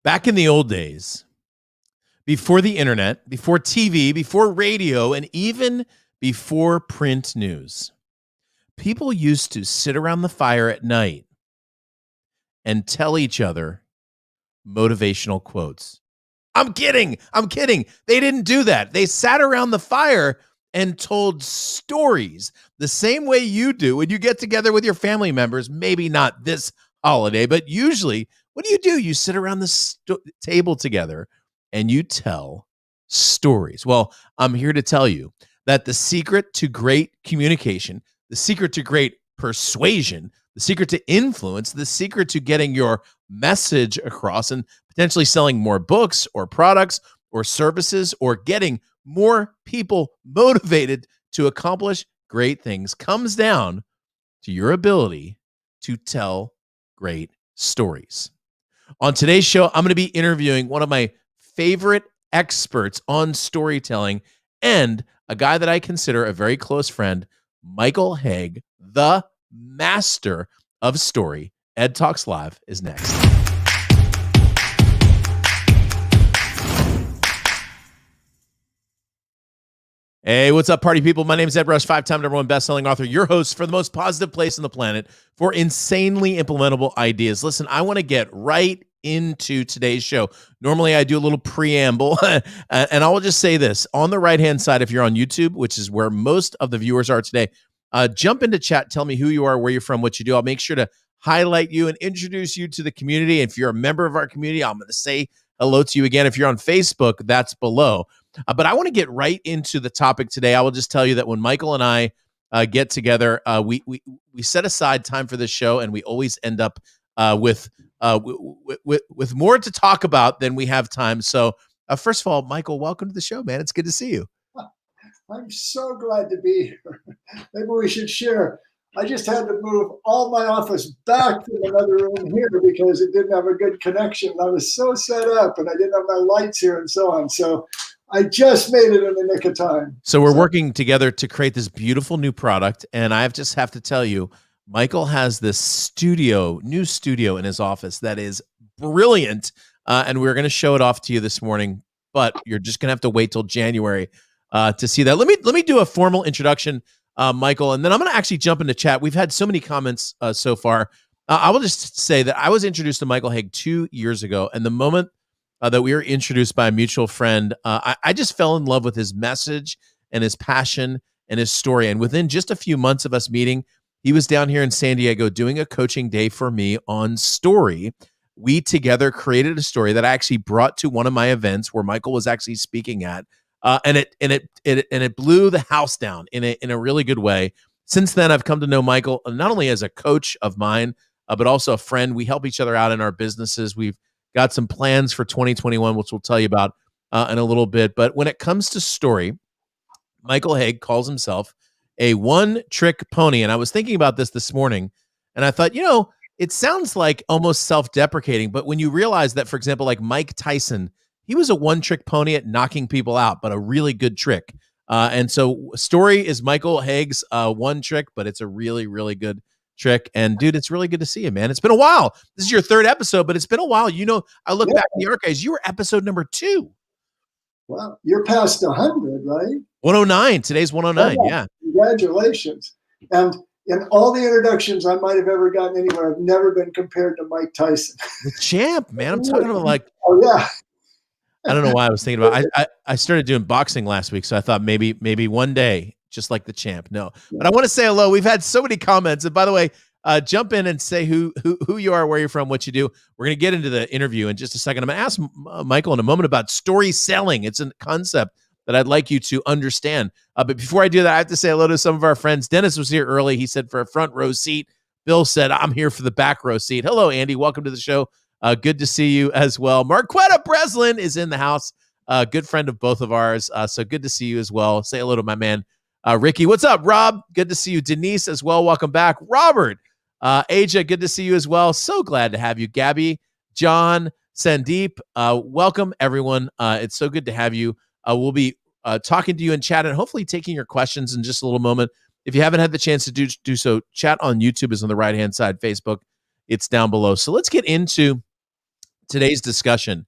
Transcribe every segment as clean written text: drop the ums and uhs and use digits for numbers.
Back in the old days, before the internet, before TV, before radio, and even before print news, people used to sit around the fire at night and tell each other motivational quotes. I'm kidding. I'm kidding. They didn't do that. They sat around the fire and told stories the same way you do when you get together with your family members. Maybe not this holiday, but usually, what do? You sit around the table together and you tell stories. Well, I'm here to tell you that the secret to great communication, the secret to great persuasion, the secret to influence, the secret to getting your message across and potentially selling more books or products or services or getting more people motivated to accomplish great things comes down to your ability to tell great stories. On today's show, I'm going to be interviewing one of my favorite experts on storytelling and a guy that I consider a very close friend, Michael Hauge, the master of story. EdTalks Live is next. Hey, what's up, party people? My name is Ed Rush, 5-time #1 best-selling author, your host for the most positive place on the planet for insanely implementable ideas. Listen, I want to get right into today's show. Normally, I do a little preamble, and I will just say this. On the right-hand side, if you're on YouTube, which is where most of the viewers are today, jump into chat, tell me who you are, where you're from, what you do. I'll make sure to highlight you and introduce you to the community. If you're a member of our community, I'm going to say hello to you again. If you're on Facebook, that's below. But I want to get right into the topic today. I will just tell you that when Michael and I get together, we set aside time for this show, and we always end up with more to talk about than we have time. So first of all, Michael, welcome to the show, man. It's good to see you. I'm so glad to be here. Maybe we should share. I just had to move all my office back to another room here because it didn't have a good connection. I was so set up, and I didn't have my lights here and so on. So I just made it in the nick of time. So we're working together to create this beautiful new product. And I just have to tell you, Michael has this new studio in his office that is brilliant. And we're going to show it off to you this morning, but you're just going to have to wait till January to see that. Let me do a formal introduction, Michael, and then I'm going to actually jump into chat. We've had so many comments so far. I will just say that I was introduced to Michael Hauge 2 years ago. And the moment that we were introduced by a mutual friend, I just fell in love with his message and his passion and his story. And within just a few months of us meeting, he was down here in San Diego doing a coaching day for me on story. We together created a story that I actually brought to one of my events where Michael was actually speaking at, and it blew the house down in a really good way. Since then, I've come to know Michael not only as a coach of mine, but also a friend. We help each other out in our businesses. We've got some plans for 2021, which we'll tell you about in a little bit. But when it comes to story, Michael Hauge calls himself a one-trick pony. And I was thinking about this morning, and I thought, it sounds like almost self-deprecating. But when you realize that, for example, like Mike Tyson, he was a one-trick pony at knocking people out, but a really good trick. And so story is Michael Hauge's one trick, but it's a really, really good trick. And dude, it's really good to see you, man. It's been a while. This is your third episode, but it's been a while. I look back in the archives. You were episode number 2. Wow, you're past 100, right? 109. Today's 109. Yeah. Congratulations. And in all the introductions I might have ever gotten anywhere, I've never been compared to Mike Tyson. The champ, man. I'm talking about like. Oh yeah. I don't know why I was thinking about. I started doing boxing last week, so I thought maybe one day, just like the champ. No, but I want to say hello. We've had so many comments, and by the way, jump in and say who you are, where you're from, what you do. We're going to get into the interview in just a second. I'm going to ask Michael in a moment about story selling. It's a concept that I'd like you to understand. But before I do that, I have to say hello to some of our friends. Dennis was here early. He said for a front row seat. Bill said, I'm here for the back row seat. Hello, Andy. Welcome to the show. Good to see you as well. Marquetta Breslin is in the house. Good friend of both of ours. So good to see you as well. Say hello to my man, Ricky. What's up, Rob? Good to see you. Denise as well. Welcome back. Robert, Aja, good to see you as well. So glad to have you. Gabby, John, Sandeep, welcome everyone. It's so good to have you. We'll be talking to you in chat and hopefully taking your questions in just a little moment. If you haven't had the chance to do so, chat on YouTube is on the right-hand side. Facebook, it's down below. So let's get into today's discussion.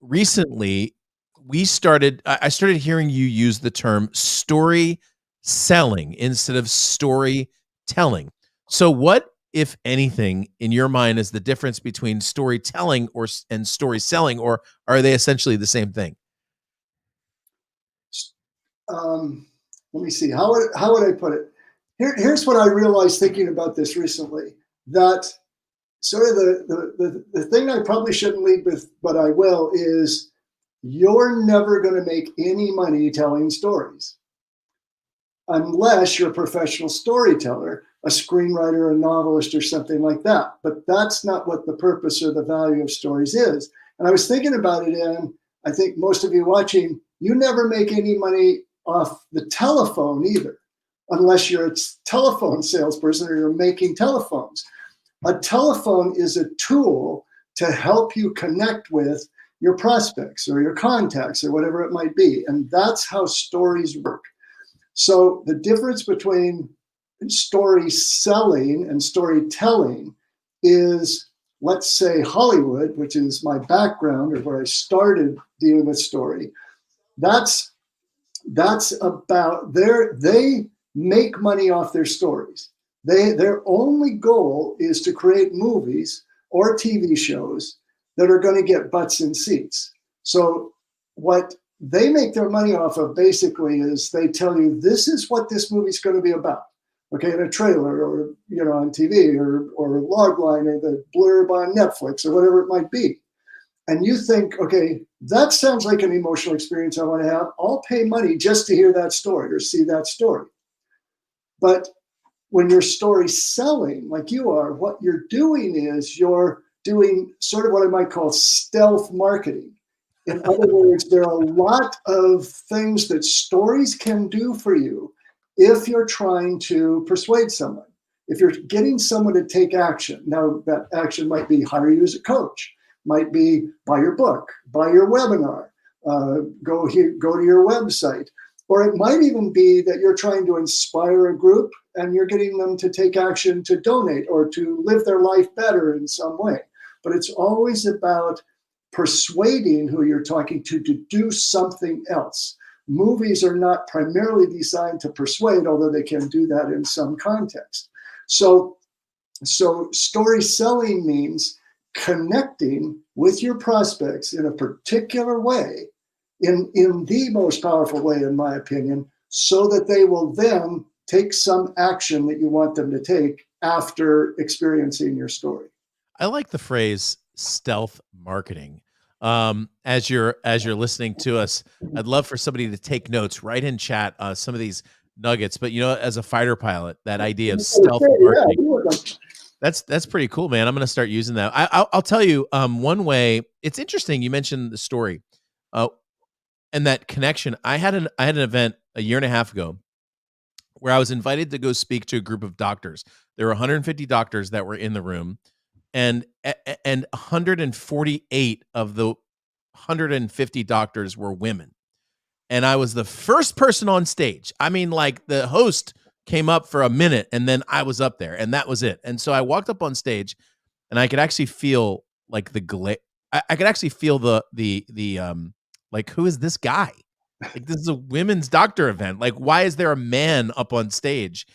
Recently, I started hearing you use the term story selling instead of storytelling. So what, if anything, in your mind is the difference between storytelling and story selling, or are they essentially the same thing? Let me see. How would I put it? Here's what I realized thinking about this recently, that sort of the thing I probably shouldn't lead with, but I will, is you're never going to make any money telling stories unless you're a professional storyteller, a screenwriter, a novelist, or something like that. But that's not what the purpose or the value of stories is. And I was thinking about it, and I think most of you watching, you never make any money off the telephone either, unless you're a telephone salesperson or you're making telephones. A telephone is a tool to help you connect with your prospects or your contacts or whatever it might be. And that's how stories work. So the difference between story selling and storytelling is, let's say, Hollywood, which is my background or where I started dealing with story. That's about they make money off their stories. Their only goal is to create movies or TV shows that are going to get butts in seats. So what they make their money off of basically is they tell you, this is what this movie's going to be about. Okay, in a trailer or on TV or a log line or the blurb on Netflix or whatever it might be. And you think, okay, that sounds like an emotional experience I want to have. I'll pay money just to hear that story or see that story. But when you're story selling, like you are, what you're doing is you're doing sort of what I might call stealth marketing. In other words, there are a lot of things that stories can do for you if you're trying to persuade someone, if you're getting someone to take action. Now, that action might be hire you as a coach, might be buy your book, buy your webinar, go to your website. Or it might even be that you're trying to inspire a group and you're getting them to take action to donate or to live their life better in some way. But it's always about persuading who you're talking to do something else. Movies are not primarily designed to persuade, although they can do that in some context. So story selling means connecting with your prospects in a particular way, in the most powerful way, in my opinion, so that they will then take some action that you want them to take after experiencing your story. I like the phrase stealth marketing. As you're listening to us, I'd love for somebody to take notes, write in chat some of these nuggets. But as a fighter pilot, that idea of stealth marketing, that's pretty cool, man. I'm going to start using that. I'll tell you one way. It's interesting. You mentioned the story, and that connection. I had an event a year and a half ago where I was invited to go speak to a group of doctors. There were 150 doctors that were in the room, and 148 of the 150 doctors were women. And I was the first person on stage. I mean, like, the host came up for a minute and then I was up there and that was it. And so I walked up on stage and I could actually feel like I could actually feel the like, who is this guy? Like, this is a women's doctor event. Like, why is there a man up on stage?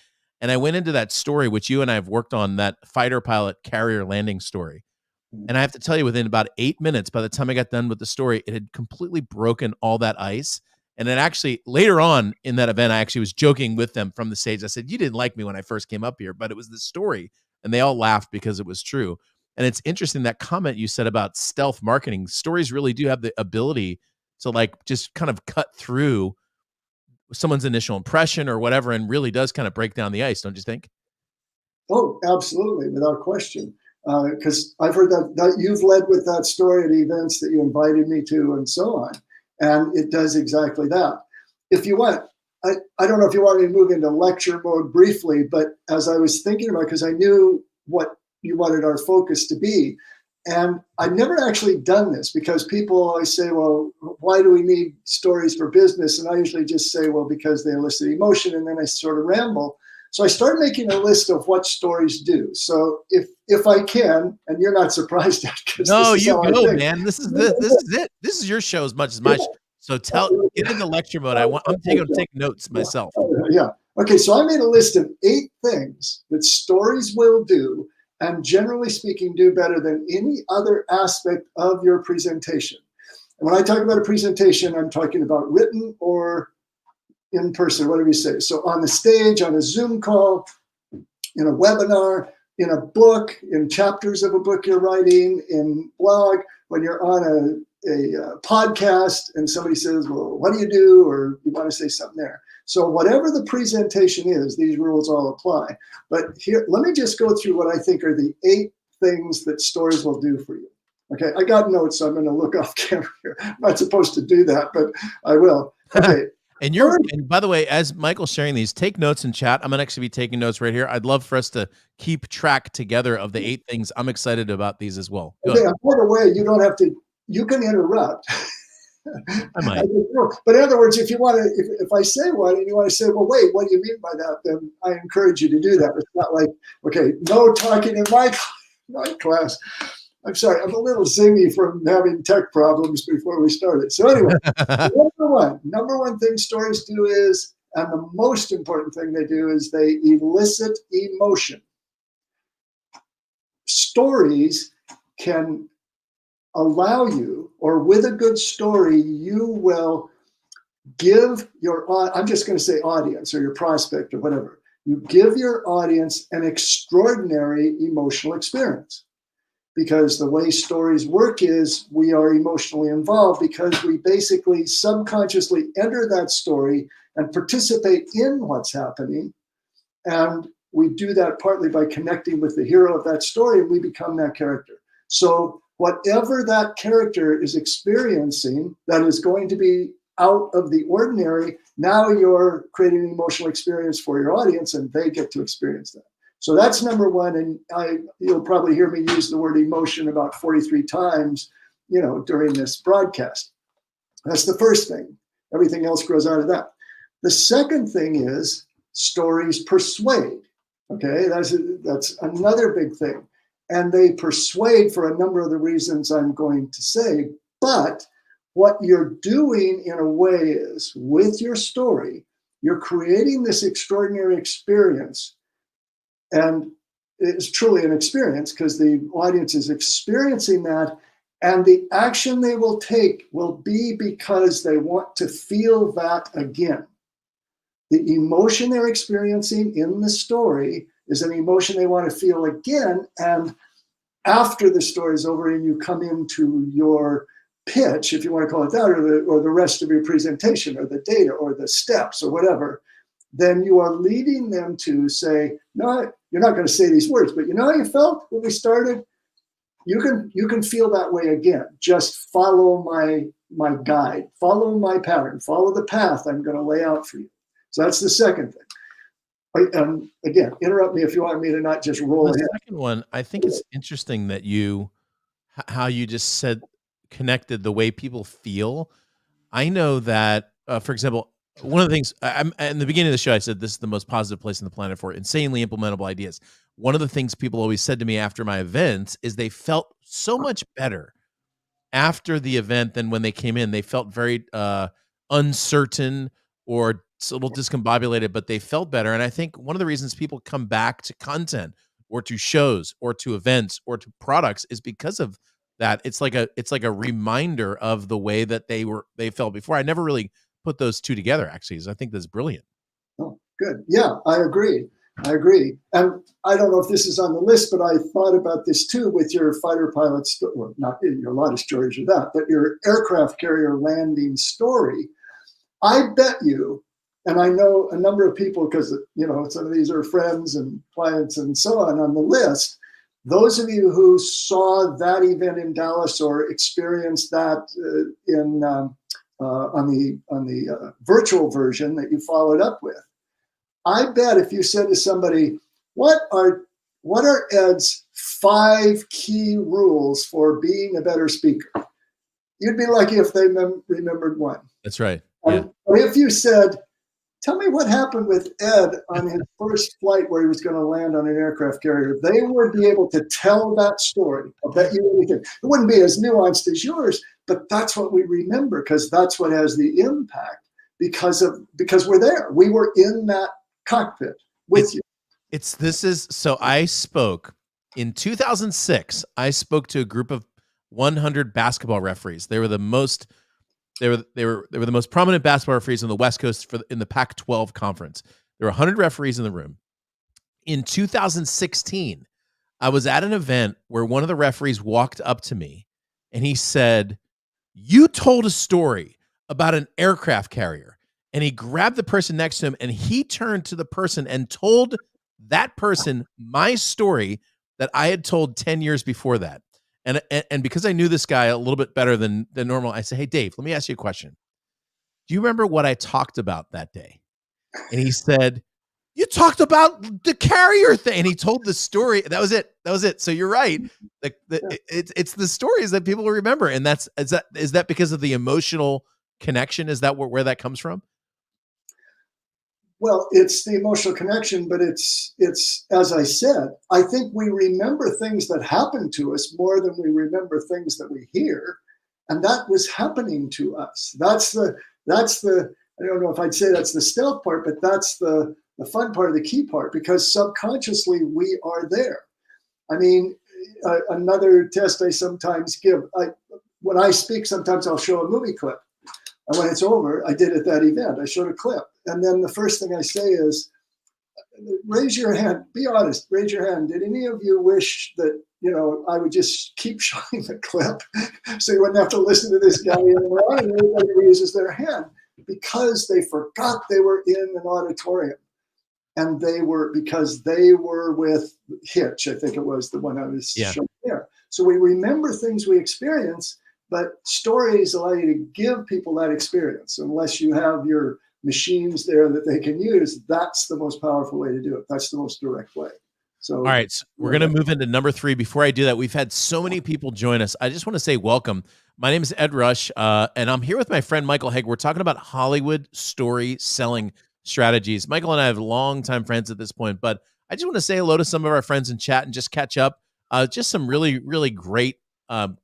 And I went into that story, which you and I have worked on, that fighter pilot carrier landing story. And I have to tell you, within about 8 minutes, by the time I got done with the story, it had completely broken all that ice. And then actually later on in that event, I actually was joking with them from the stage. I said, you didn't like me when I first came up here, but it was the story. And they all laughed because it was true. And it's interesting, that comment you said about stealth marketing. Stories really do have the ability to, like, just kind of cut through someone's initial impression or whatever, and really does kind of break down the ice, don't you think? Oh, absolutely, without question. Because I've heard that you've led with that story at events that you invited me to and so on. And it does exactly that. If you want, I don't know if you want me to move into lecture mode briefly, but as I was thinking about, because I knew what you wanted our focus to be, and I've never actually done this, because people always say, well, why do we need stories for business? And I usually just say, well, because they elicit emotion, and then I sort of ramble. So I started making a list of what stories do. So if if I can, and you're not surprised at because No, this is you how I go, think. man. This is it. This is your show as much as my show. So get into lecture mode. I'm taking notes myself. Yeah. Okay, so I made a list of 8 things that stories will do, and generally speaking, do better than any other aspect of your presentation. And when I talk about a presentation, I'm talking about written or in person, whatever you say. So on the stage, on a Zoom call, in a webinar, in a book, in chapters of a book you're writing, in blog, when you're on a podcast and somebody says, well, what do you do? Or you want to say something there. So whatever the presentation is, these rules all apply. But here, let me just go through what I think are the 8 things that stories will do for you. Okay, I got notes, so I'm going to look off camera here. I'm not supposed to do that, but I will. Okay. And by the way, as Michael's sharing these, take notes in chat. I'm gonna actually be taking notes right here. I'd love for us to keep track together of the 8 things. I'm excited about these as well. Okay, by the way, you don't have to, you can interrupt. I might. But in other words, if you want to, if I say one and you want to say, well, wait, what do you mean by that? Then I encourage you to do that. It's not like, okay, no talking in my class. I'm sorry, I'm a little zingy from having tech problems before we started. So anyway, number one thing stories do is, and the most important thing they do is they elicit emotion. Stories can allow you, or with a good story, you will give your, I'm just going to say audience or your prospect or whatever, you give your audience an extraordinary emotional experience. Because the way stories work is we are emotionally involved because we basically subconsciously enter that story and participate in what's happening. And we do that partly by connecting with the hero of that story, and we become that character. So whatever that character is experiencing that is going to be out of the ordinary, now you're creating an emotional experience for your audience and they get to experience that. So that's number one, and you'll probably hear me use the word emotion about 43 times, during this broadcast. That's the first thing. Everything else grows out of that. The second thing is stories persuade. Okay, that's another big thing, and they persuade for a number of the reasons I'm going to say. But what you're doing in a way is, with your story, you're creating this extraordinary experience. And it's truly an experience because the audience is experiencing that, and the action they will take will be because they want to feel that again. The emotion they're experiencing in the story is an emotion they want to feel again. And after the story is over and you come into your pitch, if you want to call it that, or the rest of your presentation, or the data, or the steps, or whatever, then you are leading them to say, no, you're not going to say these words, but you know how you felt when we started? You can feel that way again. Just follow my guide, follow my pattern, follow the path I'm going to lay out for you. So that's the second thing. Again, interrupt me if you want me to not just roll ahead. The second one, I think it's interesting that how you just connected the way people feel. I know that, for example, one of the things in the beginning of the show, I said this is the most positive place on the planet for insanely implementable ideas. One of the things people always said to me after my events is they felt so much better after the event than when they came in. They felt very uncertain or a little discombobulated, but they felt better. And I think one of the reasons people come back to content or to shows or to events or to products is because of that. It's like a reminder of the way that they felt before. I never really put those two together, actually. So I think that's brilliant. Oh, good. Yeah, I agree. And I don't know if this is on the list, but I thought about this too with your fighter pilot story. Well, not a lot of stories are that, but your aircraft carrier landing story. I bet you, and I know a number of people because, some of these are friends and clients and so on the list. Those of you who saw that event in Dallas or experienced that on the virtual version that you followed up with, I bet if you said to somebody, what are Ed's 5 key rules for being a better speaker? You'd be lucky if they remembered one. That's right. Yeah. But if you said, Tell me what happened with Ed on his first flight where he was going to land on an aircraft carrier. They would be able to tell that story. I'll bet you anything. It wouldn't be as nuanced as yours, but that's what we remember because that's what has the impact because we're there. We were in that cockpit with you. So I spoke in 2006. I spoke to a group of 100 basketball referees. They were the most prominent basketball referees on the West Coast in the Pac-12 conference. There were 100 referees in the room. In 2016, I was at an event where one of the referees walked up to me and he said, "You told a story about an aircraft carrier." And he grabbed the person next to him and he turned to the person and told that person my story that I had told 10 years before that. And because I knew this guy a little bit better than normal, I said, "Hey, Dave, let me ask you a question. Do you remember what I talked about that day?" And he said, "You talked about the carrier thing." And he told the story. That was it. So you're right. It's the stories that people remember. And is that because of the emotional connection? Is that where that comes from? Well, it's the emotional connection, but it's as I said, I think we remember things that happen to us more than we remember things that we hear, and that was happening to us. That's the I don't know if I'd say that's the stealth part, but that's the fun part, the key part, because subconsciously we are there. I mean, another test I sometimes give, when I speak, sometimes I'll show a movie clip. And when it's over, I did at that event, I showed a clip. And then the first thing I say is, raise your hand, be honest, raise your hand. Did any of you wish that, I would just keep showing the clip so you wouldn't have to listen to this guy anymore? And everybody raises their hand because they forgot they were in an auditorium. And because they were with Hitch, I think it was the one I was showing there. So we remember things we experience, but stories allow you to give people that experience. Unless you have your machines there that they can use, that's the most powerful way to do it. That's the most direct way. So, all right, so we're going to move into number 3. Before I do that, we've had so many people join us. I just want to say welcome. My name is Ed Rush, and I'm here with my friend Michael Hauge. We're talking about Hollywood story selling strategies. Michael and I have longtime friends at this point, but I just want to say hello to some of our friends in chat and just catch up. Just some really, really great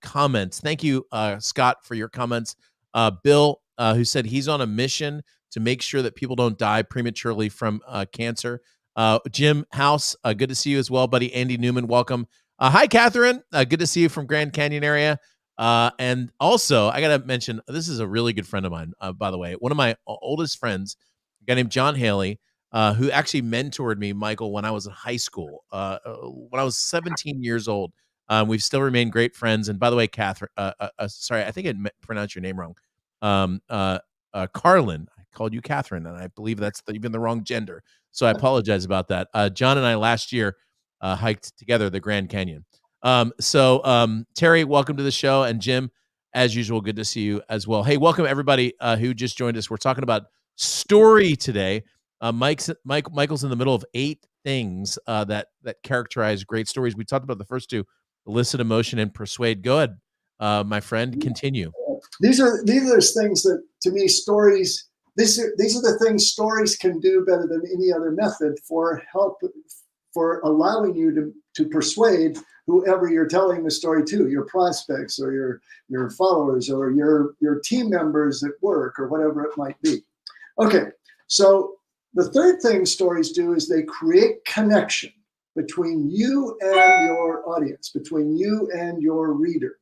comments. Thank you, Scott, for your comments. Bill, who said he's on a mission to make sure that people don't die prematurely from cancer. Jim House, good to see you as well, buddy. Andy Newman, welcome. Hi, Catherine. Good to see you from Grand Canyon area. And also, I got to mention, this is a really good friend of mine, by the way. One of my oldest friends, a guy named John Haley, who actually mentored me, Michael, when I was in high school, when I was 17 years old. We've still remained great friends. And by the way, Catherine, sorry, I think I pronounced your name wrong. Carlin, I called you Catherine, and I believe that's even the wrong gender. So I apologize about that. John and I last year hiked together the Grand Canyon. Terry, welcome to the show. And Jim, as usual, good to see you as well. Hey, welcome everybody who just joined us. We're talking about story today. Michael's in the middle of 8 things that characterize great stories. We talked about the first 2, Elicit Emotion and Persuade. Go ahead, my friend, continue. These are things that, to me, stories, these are the things stories can do better than any other method for allowing you to persuade whoever you're telling the story to, your prospects or your followers or your team members at work or whatever it might be. Okay, so the third thing stories do is they create connection between you and your audience, between you and your reader.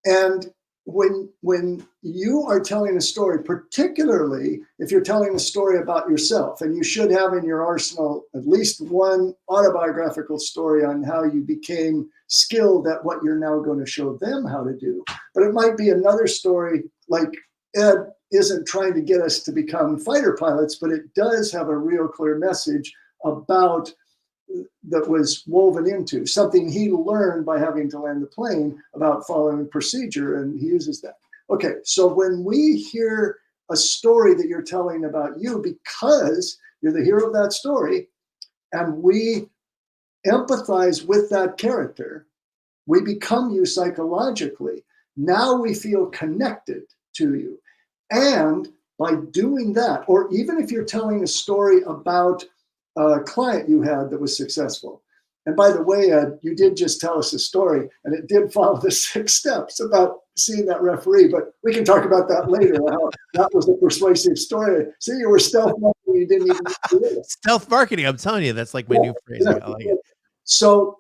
And when you are telling a story, particularly if you're telling a story about yourself, and you should have in your arsenal at least one autobiographical story on how you became skilled at what you're now going to show them how to do. But it might be another story, like Ed isn't trying to get us to become fighter pilots, but it does have a real clear message about that was woven into something he learned by having to land the plane about following procedure, and he uses that. Okay, so when we hear a story that you're telling about you, because you're the hero of that story, and we empathize with that character, we become you psychologically. Now we feel connected to you. And by doing that, or even if you're telling a story about a client you had that was successful. And by the way, Ed, you did just tell us a story, and it did follow the 6 steps about seeing that referee, but we can talk about that later, how that was a persuasive story. See, you were stealth marketing, you didn't even do it. Stealth marketing, I'm telling you, that's like my new phrasing. I like it. So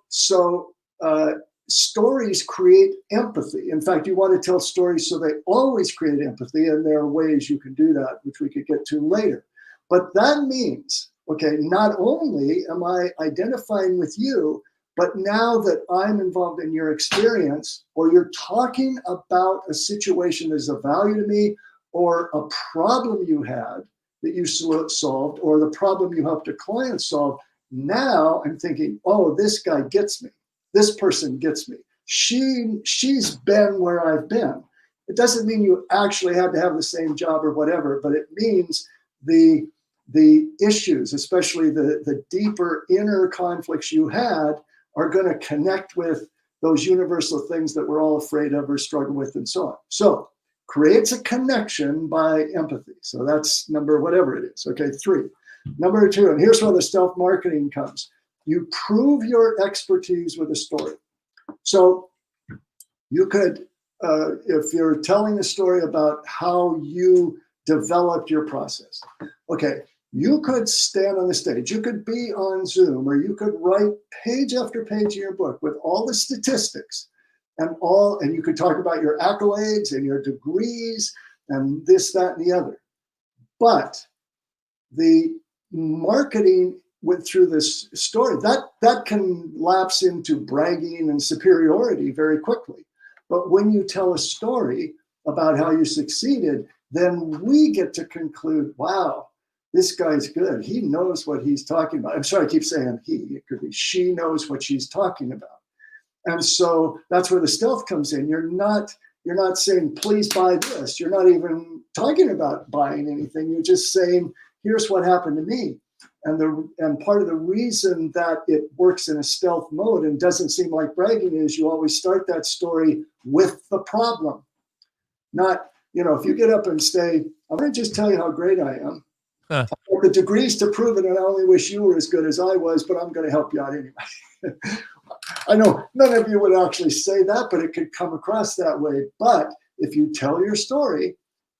stories create empathy. In fact, you want to tell stories so they always create empathy, and there are ways you can do that, which we could get to later. But that means, okay, not only am I identifying with you, but now that I'm involved in your experience, or you're talking about a situation that is of value to me, or a problem you had that you solved, or the problem you helped a client solve, now I'm thinking, oh, this guy gets me. This person gets me. She's been where I've been. It doesn't mean you actually had to have the same job or whatever, but it means the issues, especially the deeper inner conflicts you had, are going to connect with those universal things that we're all afraid of or struggle with and so on. So creates a connection by empathy. So that's number whatever it is. Okay, 3. Number 2, and here's where the stealth marketing comes. You prove your expertise with a story. So you could, if you're telling a story about how you developed your process, okay, you could stand on the stage, you could be on Zoom, or you could write page after page in your book with all the statistics and you could talk about your accolades and your degrees and this, that, and the other. But the marketing through this story, that can lapse into bragging and superiority very quickly. But when you tell a story about how you succeeded, then we get to conclude, wow, this guy's good. He knows what he's talking about. I'm sorry, I keep saying he. It could be she knows what she's talking about. And so that's where the stealth comes in. You're not saying, please buy this. You're not even talking about buying anything. You're just saying, here's what happened to me. And part of the reason that it works in a stealth mode and doesn't seem like bragging is you always start that story with the problem. Not, if you get up and say, I'm going to just tell you how great I am. I've got the degrees to prove it, and I only wish you were as good as I was, but I'm going to help you out anyway. I know none of you would actually say that, but it could come across that way. But if you tell your story,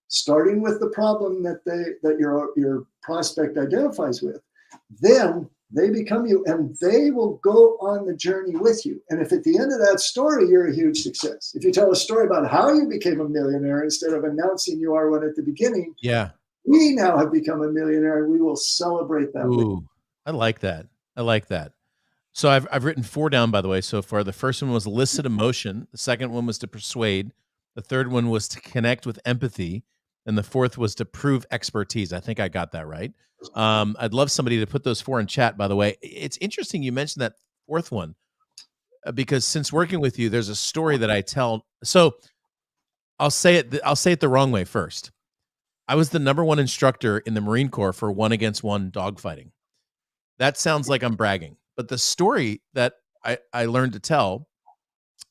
starting with the problem that your prospect identifies with, then they become you, and they will go on the journey with you. And if at the end of that story, you're a huge success. If you tell a story about how you became a millionaire instead of announcing you are one at the beginning, yeah, we now have become a millionaire, and we will celebrate that. Ooh, I like that. I like that. So I've written 4 down, by the way, so far. The first one was elicit emotion. The second one was to persuade. The third one was to connect with empathy. And the fourth was to prove expertise. I think I got that right. I'd love somebody to put those 4 in chat, by the way. It's interesting you mentioned that 4th one, because since working with you, there's a story that I tell. So I'll say it the wrong way first. I was the #1 instructor in the Marine Corps for 1-against-1 dogfighting. That sounds like I'm bragging, but the story that I learned to tell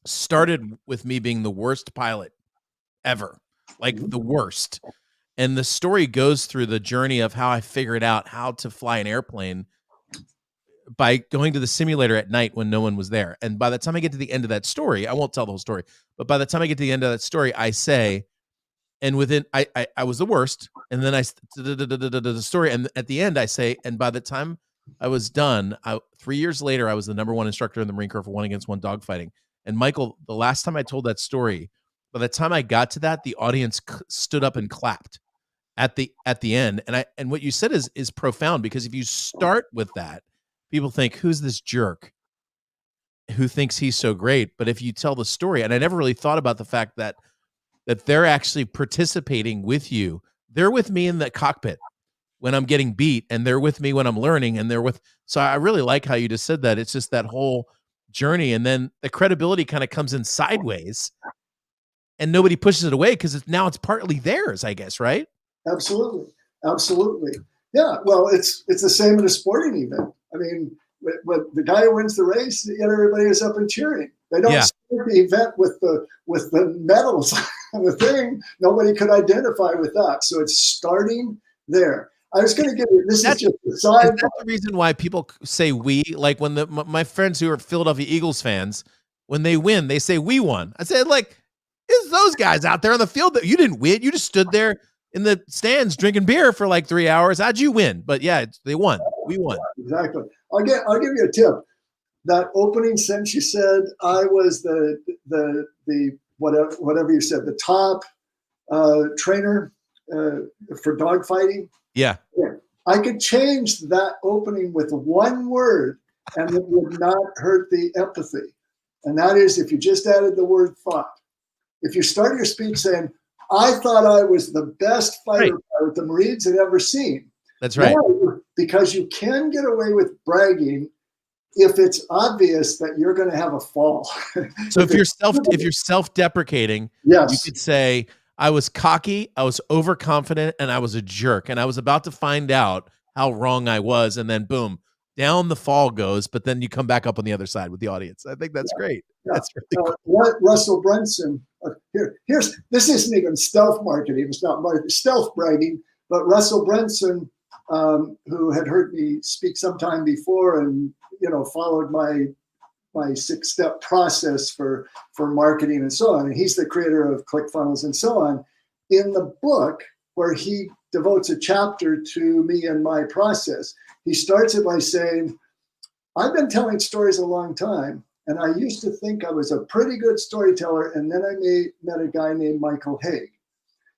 started with me being the worst pilot ever, like the worst. And the story goes through the journey of how I figured out how to fly an airplane by going to the simulator at night when no one was there. And by the time I get to the end of that story, I won't tell the whole story, but by the time I get to the end of that story, I say, and within, I was the worst. And then the story, and at the end I say, and by the time I was done, 3 years later, I was the #1 instructor in the Marine Corps for 1-against-1 dogfighting. And Michael, the last time I told that story, by the time I got to that, the audience stood up and clapped at the end. And what you said is profound, because if you start with that, people think, who's this jerk who thinks he's so great? But if you tell the story, and I never really thought about the fact that they're actually participating with you. They're with me in the cockpit when I'm getting beat, and they're with me when I'm learning, and so I really like how you just said that. It's just that whole journey, and then the credibility kind of comes in sideways, and nobody pushes it away because now it's partly theirs, I guess, right? Absolutely. Absolutely. Yeah. Well, it's the same in a sporting event. I mean, when the guy who wins the race, yet everybody is up and cheering. They don't say the event with the medals and the thing, nobody could identify with that. So it's starting there. I was going to give you, this is just a side. Is that the reason why people say we? Like when my friends who are Philadelphia Eagles fans, when they win, they say we won. I said, like, it's those guys out there on the field that you didn't win. You just stood there in the stands drinking beer for like 3 hours. How'd you win? But yeah, they won. We won. Exactly. I'll give you a tip. That opening sentence you said, I was the whatever you said, the top trainer for dogfighting. Yeah. I could change that opening with one word and it would not hurt the empathy. And that is if you just added the word thought. If you start your speech saying, I thought I was the best fighter pilot the Marines had ever seen. That's right. Now, because you can get away with bragging if it's obvious that you're going to have a fall. So if you're self-deprecating, yes, you could say, I was cocky, I was overconfident, and I was a jerk. And I was about to find out how wrong I was. And then boom, down the fall goes. But then you come back up on the other side with the audience. I think that's great. Yeah. That's really cool. What Russell Brunson, this isn't even stealth marketing. It's not stealth bragging, but Russell Brunson, who had heard me speak sometime before and, followed my 6-step process for marketing and so on. And he's the creator of ClickFunnels and so on. In the book where he devotes a chapter to me and my process, he starts it by saying, I've been telling stories a long time. And I used to think I was a pretty good storyteller. And then I met a guy named Michael Hauge.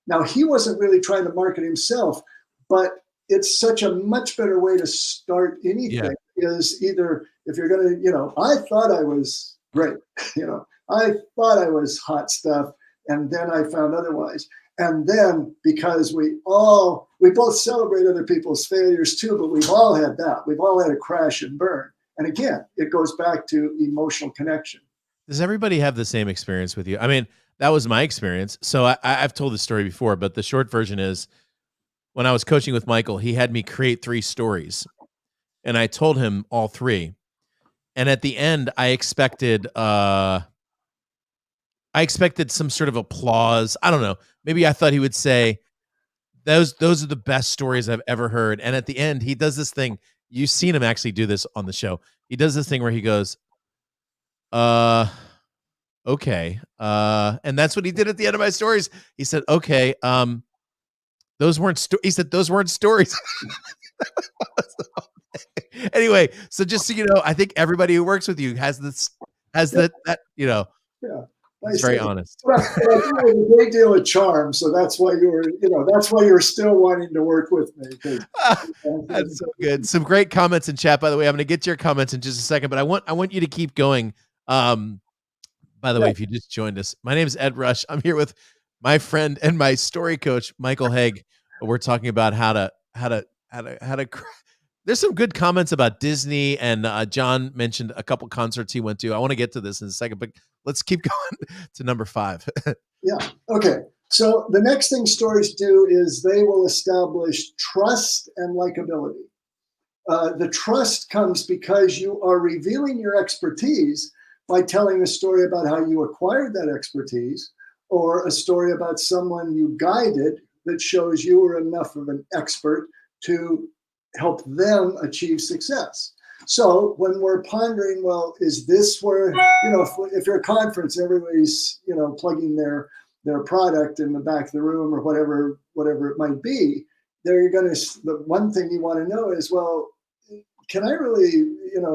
Now, he wasn't really trying to market himself, but it's such a much better way to start anything is either if you're going to, I thought I was great, I thought I was hot stuff. And then I found otherwise. And then because we both celebrate other people's failures too, but we've all had that. We've all had a crash and burn. And again, it goes back to emotional connection. Does everybody have the same experience with you? I mean, that was my experience. So I've told this story before, but the short version is when I was coaching with Michael, he had me create 3 stories and I told him all 3. And at the end, I expected some sort of applause. I don't know. Maybe I thought he would say, those are the best stories I've ever heard. And at the end, he does this thing. You've seen him actually do this on the show. He does this thing where he goes, okay. And that's what he did at the end of my stories. He said, okay, those weren't stories. Anyway, so just so you know, I think everybody who works with you has that. Yeah. It's very honest. But a great deal of charm, so that's why you're still wanting to work with me. That's so good. Some great comments in chat, by the way. I'm going to get to your comments in just a second, but I want you to keep going. By the way, if you just joined us, my name is Ed Rush. I'm here with my friend and my story coach, Michael Hauge. We're talking about how to. There's some good comments about Disney, and John mentioned a couple concerts he went to. I want to get to this in a second, but let's keep going to number 5. Yeah. Okay. So the next thing stories do is they will establish trust and likability. The trust comes because you are revealing your expertise by telling a story about how you acquired that expertise, or a story about someone you guided that shows you were enough of an expert to help them achieve success. So when we're pondering, well, is this where, if you're a conference, everybody's, plugging their product in the back of the room or whatever it might be, the one thing you want to know is, well, can I really,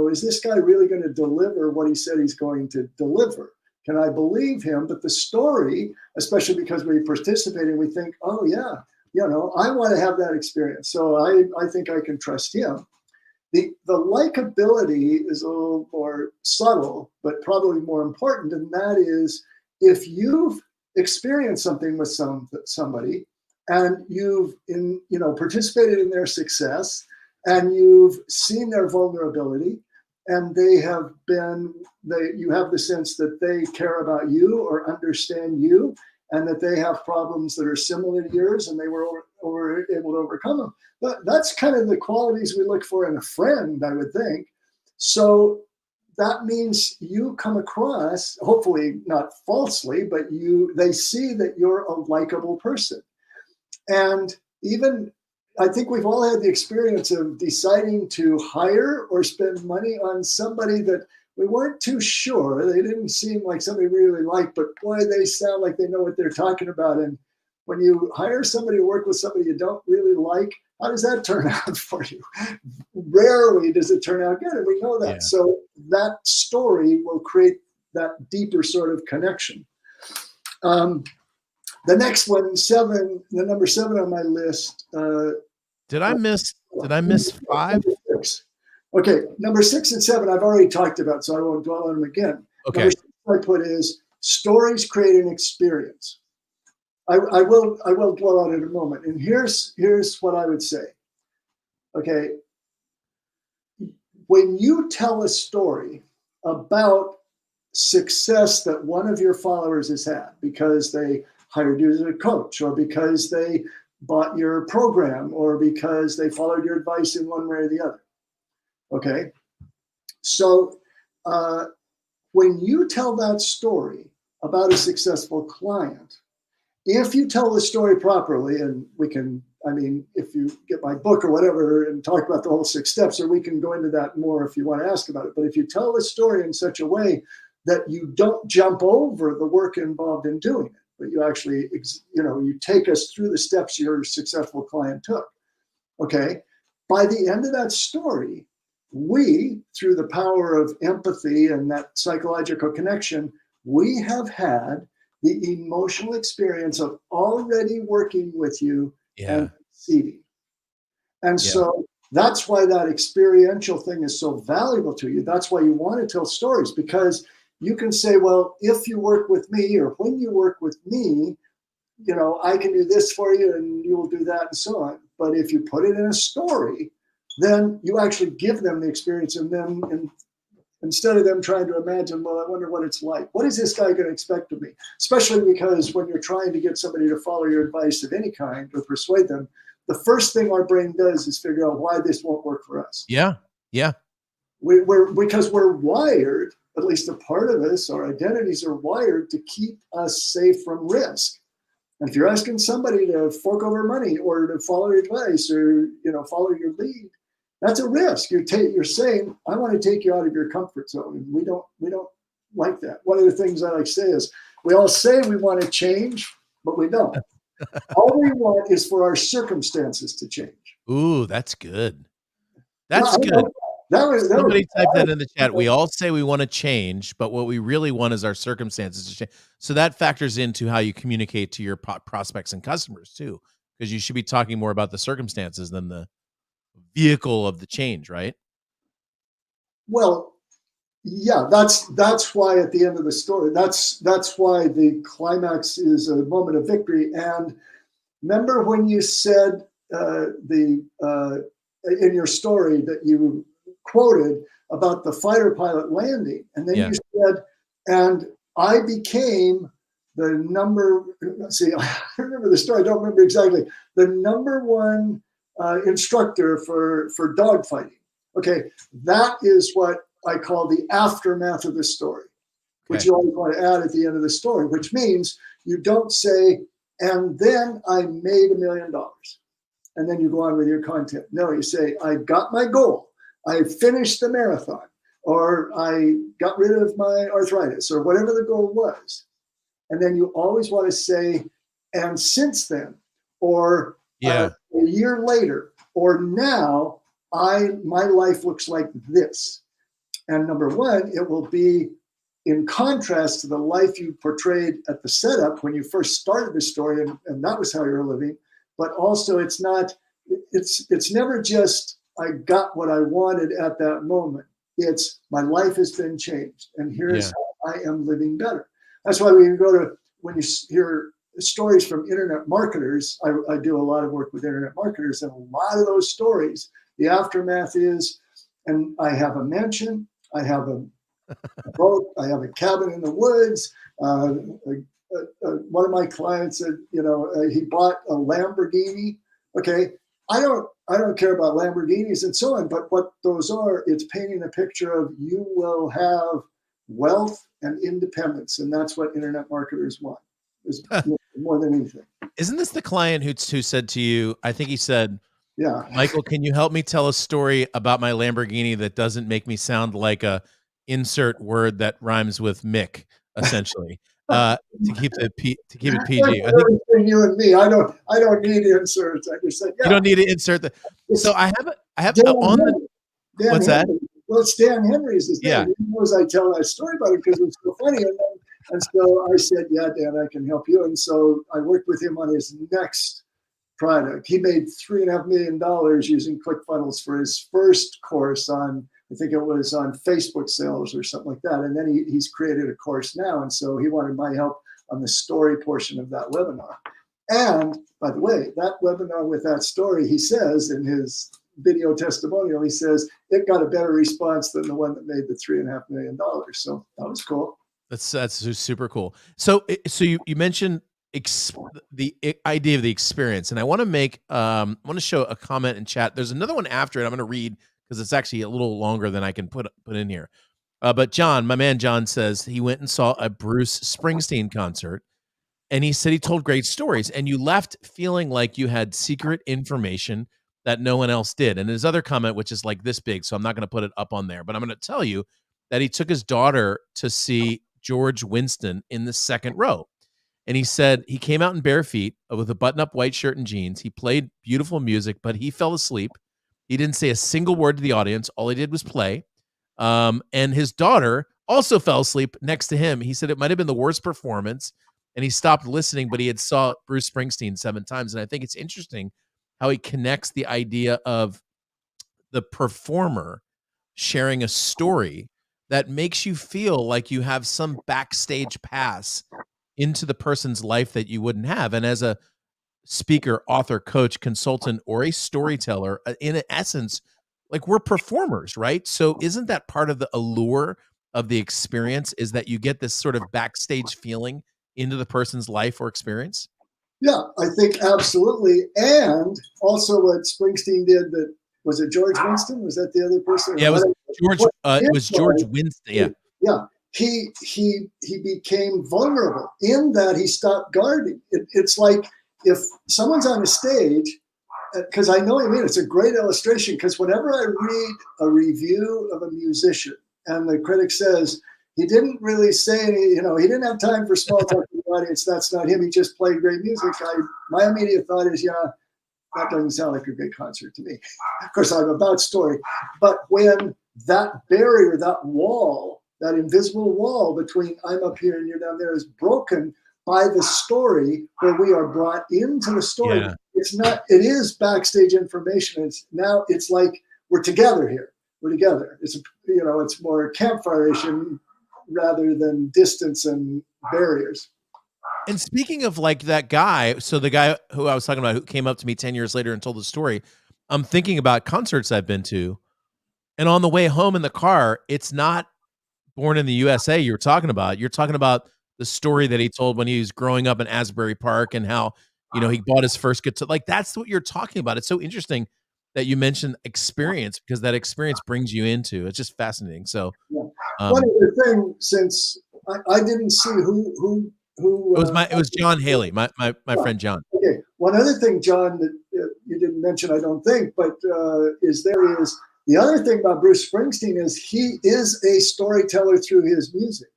is this guy really going to deliver what he said he's going to deliver? Can I believe him? But the story, especially because we participate and we think, oh yeah, I want to have that experience. So I think I can trust him. The likability is a little more subtle, but probably more important. And that is, if you've experienced something with somebody and you've participated in their success and you've seen their vulnerability and you have the sense that they care about you or understand you, and that they have problems that are similar to yours and they were able to overcome them. But that's kind of the qualities we look for in a friend, I would think. So that means you come across, hopefully not falsely, but they see that you're a likable person. And even, I think we've all had the experience of deciding to hire or spend money on somebody that we weren't too sure. They didn't seem like somebody we really liked, but boy, they sound like they know what they're talking about. And when you hire somebody to work with somebody you don't really like, how does that turn out for you? Rarely does it turn out good, and we know that. Yeah. So that story will create that deeper sort of connection. The next one, the number 7 on my list. Did I miss 5? 6. Okay, number 6 and 7 I've already talked about, so I won't dwell on them again. Okay. Number 6 I put is stories create an experience. I will dwell on it in a moment. And here's what I would say. Okay, when you tell a story about success that one of your followers has had because they hired you as a coach, or because they bought your program, or because they followed your advice in one way or the other. Okay, so when you tell that story about a successful client, if you tell the story properly, and we can, I mean, if you get my book or whatever and talk about the whole 6 steps, or we can go into that more if you want to ask about it. But if you tell the story in such a way that you don't jump over the work involved in doing it, but you actually, you take us through the steps your successful client took. Okay. By the end of that story, we, through the power of empathy and that psychological connection, we have had the emotional experience of already working with you and succeeding. And so that's why that experiential thing is so valuable to you. That's why you want to tell stories, because you can say, well, if you work with me, or when you work with me, I can do this for you and you will do that and so on. But if you put it in a story, then you actually give them the experience, and them, and instead of them trying to imagine, well, I wonder what it's like. What is this guy going to expect of me? Especially because when you're trying to get somebody to follow your advice of any kind or persuade them, the first thing our brain does is figure out why this won't work for us. Yeah. Yeah. Because we're wired, at least a part of us, our identities are wired to keep us safe from risk. And if you're asking somebody to fork over money or to follow your advice or follow your lead, that's a risk. You're saying, I want to take you out of your comfort zone, and we don't like that. One of the things I like to say is, we all say we want to change, but we don't. All we want is for our circumstances to change. Ooh, that's good. That's good. Somebody type that in the chat. We all say we want to change, but what we really want is our circumstances to change. So that factors into how you communicate to your prospects and customers too, because you should be talking more about the circumstances than the vehicle of the change, right? Well, yeah, that's why at the end of the story, that's why the climax is a moment of victory. And remember when you said in your story that you quoted about the fighter pilot landing, and then you said, and I became the I remember the story, I don't remember exactly, the #1 instructor for dogfighting. Okay, that is what I call the aftermath of the story, which you always want to add at the end of the story, which means you don't say, and then I made $1 million, and then you go on with your content. No, you say, I got my goal. I finished the marathon, or I got rid of my arthritis, or whatever the goal was. And then you always want to say, and since then, or a year later, or now, my life looks like this. And #1, it will be in contrast to the life you portrayed at the setup when you first started the story, and that was how you were living. But also, it's never just I got what I wanted at that moment. It's my life has been changed, and here's how I am living better. That's why when you hear stories from internet marketers, I do a lot of work with internet marketers, and a lot of those stories, the aftermath is, and I have a mansion, I have a boat, I have a cabin in the woods. One of my clients said, he bought a Lamborghini. Okay, I don't care about Lamborghinis and so on, but what those are, it's painting a picture of you will have wealth and independence, and that's what internet marketers want, is more than anything. Isn't this the client who said to you, I think he said, Yeah. Michael, can you help me tell a story about my Lamborghini that doesn't make me sound like a insert word that rhymes with Mick, essentially, to keep it PG. I think You and me, I don't need inserts. I just said, you yeah. don't need to insert the. So I have Dan on the. Henry. Dan What's Henry. that? Well, it's Dan Henry's his Yeah. name. He knows I tell that story about it because it's so funny. And so I said, yeah, Dan, I can help you. And so I worked with him on his next product. He made $3.5 million using ClickFunnels for his first course on, I think it was on Facebook sales or something like that. And then he's created a course now. And so he wanted my help on the story portion of that webinar. And by the way, that webinar with that story, he says in his video testimonial, he says, it got a better response than the one that made the $3.5 million. So that was cool. That's super cool. So you mentioned the idea of the experience, and I want to show a comment in chat. There's another one after it I'm going to read because it's actually a little longer than I can put in here. But John, my man John, says he went and saw a Bruce Springsteen concert, and he said he told great stories, and you left feeling like you had secret information that no one else did. And his other comment, which is like this big, so I'm not going to put it up on there, but I'm going to tell you that he took his daughter to see George Winston in the second row. And he said he came out in bare feet with a button-up white shirt and jeans. He played beautiful music, but he fell asleep. He didn't say a single word to the audience. All he did was play. And his daughter also fell asleep next to him. He said it might have been the worst performance, and he stopped listening, but he had saw Bruce Springsteen 7 times. And I think it's interesting how he connects the idea of the performer sharing a story that makes you feel like you have some backstage pass into the person's life that you wouldn't have. And as a speaker, author, coach, consultant, or a storyteller, in essence, like we're performers, right? So isn't that part of the allure of the experience, is that you get this sort of backstage feeling into the person's life or experience? Yeah, I think absolutely. And also what Springsteen did, that was it George Winston? Was that the other person? Yeah, it was George. It was George Winston. Yeah. Yeah. He became vulnerable in that he stopped guarding. It's like if someone's on a stage, because I know what you mean, it's a great illustration, because whenever I read a review of a musician and the critic says, he didn't really say any, he didn't have time for small talk to the audience, that's not him, he just played great music, my immediate thought is, yeah, that doesn't sound like a great concert to me. Of course, I'm about story. But when that barrier, that wall, that invisible wall between I'm up here and you're down there is broken by the story, where we are brought into the story. Yeah. It is backstage information. It's like we're together here. We're together. It's more campfire-ish rather than distance and barriers. And speaking of like that guy, so the guy who I was talking about, who came up to me 10 years later and told the story, I'm thinking about concerts I've been to, and on the way home in the car, it's not Born in the USA you're talking about. You're talking about the story that he told when he was growing up in Asbury Park, and how, he bought his first guitar. Like, that's what you're talking about. It's so interesting that you mentioned experience, because that experience brings you into, it's just fascinating. So yeah. One other thing, since I didn't see who it was John Haley, my friend John. Okay. One other thing, John, that you didn't mention, I don't think, but is the other thing about Bruce Springsteen is he is a storyteller through his music.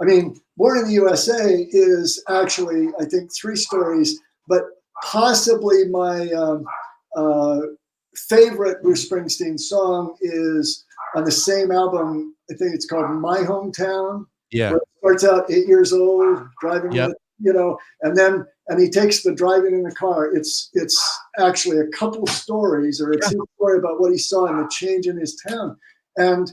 I mean, Born in the USA is actually, I think, 3 stories, but possibly my favorite Bruce Springsteen song is on the same album. I think it's called My Hometown. Yeah. Where it starts out 8 years old, driving, yep. And he takes the driving in the car. It's actually a couple stories, or a story about what he saw and the change in his town. And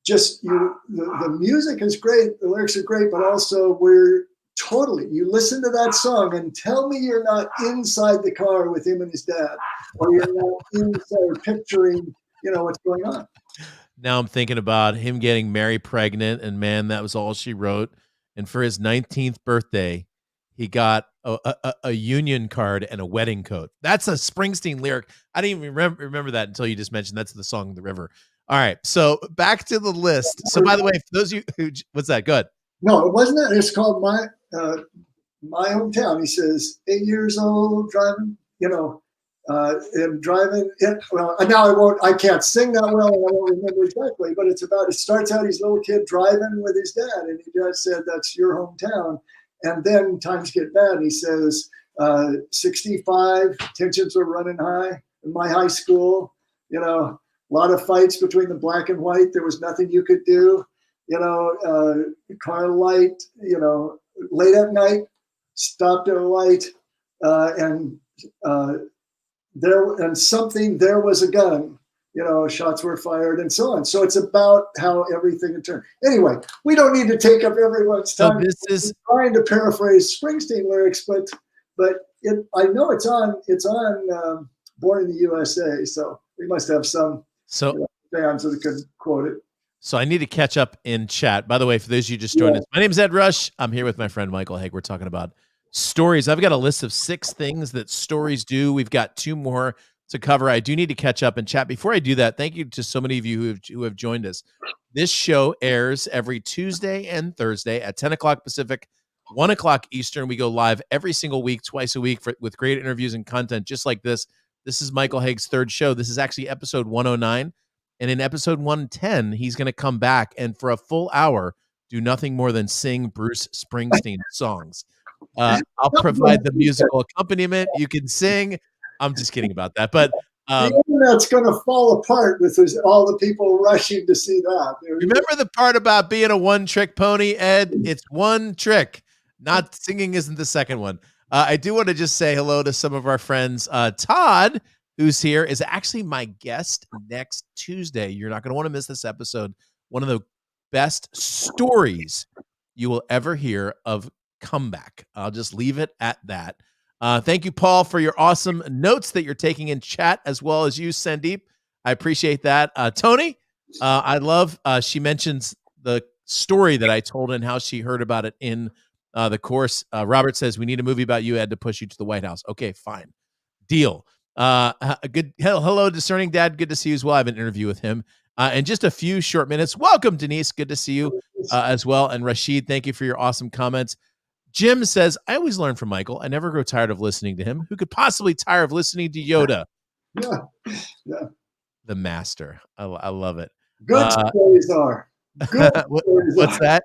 just the music is great, the lyrics are great, but also you listen to that song and tell me you're not inside the car with him and his dad, or you're not inside picturing, what's going on. Now I'm thinking about him getting Mary pregnant, and man, that was all she wrote. And for his 19th birthday, he got a union card and a wedding coat. That's a Springsteen lyric. I didn't even remember that until you just mentioned that's the song The River. All right, so back to the list. So by the way, for those of you who, what's that? Good. No, it wasn't that. It's called My Hometown. He says, 8 years old, driving, and driving it. Well, now I can't sing that well, and I won't remember exactly, but it starts out, he's a little kid driving with his dad, and he just said, that's your hometown. And then times get bad. He says, 65, tensions were running high in my high school, a lot of fights between the black and white. There was nothing you could do, car light, late at night, stopped at a light, and there was a gun, shots were fired and so on. So it's about how everything had turned. Anyway, we don't need to take up everyone's time. So this is trying to paraphrase Springsteen lyrics, but I know it's on Born in the USA. So we must have some fans that could quote it. So I need to catch up in chat. By the way, for those of you just joined us, my name is Ed Rush. I'm here with my friend Michael Hauge. We're talking about stories. I've got a list of 6 things that stories do. We've got 2 more to cover. I do need to catch up in chat. Before I do that, thank you to so many of you who have joined us. This show airs every Tuesday and Thursday at 10 o'clock Pacific, 1 o'clock Eastern. We go live every single week, twice a week, with great interviews and content just like this. This is Michael Hauge's 3rd show. This is actually episode 109. And in episode 110, he's going to come back and for a full hour, do nothing more than sing Bruce Springsteen songs. I'll provide the musical accompaniment. You can sing. I'm just kidding about that. But the internet's going to fall apart with all the people rushing to see that. Remember the part about being a one-trick pony, Ed? It's one trick. Not singing isn't the second one. I do want to just say hello to some of our friends. Todd, who's here, is actually my guest next Tuesday. You're not going to want to miss this episode. One of the best stories you will ever hear of comeback. I'll just leave it at that. Thank you, Paul, for your awesome notes that you're taking in chat, as well as you, Sandeep. I appreciate that. Tony, I love, she mentions the story that I told and how she heard about it in the course. Robert says, we need a movie about you, Ed, to push you to the White House. Okay, fine. Deal. Hello, Discerning Dad. Good to see you as well. I have an interview with him in just a few short minutes. Welcome, Denise. Good to see you as well. And Rashid, thank you for your awesome comments. Jim says, I always learn from Michael. I never grow tired of listening to him. Who could possibly tire of listening to Yoda? Yeah. The master. I love it. Good stories are. Good what's that?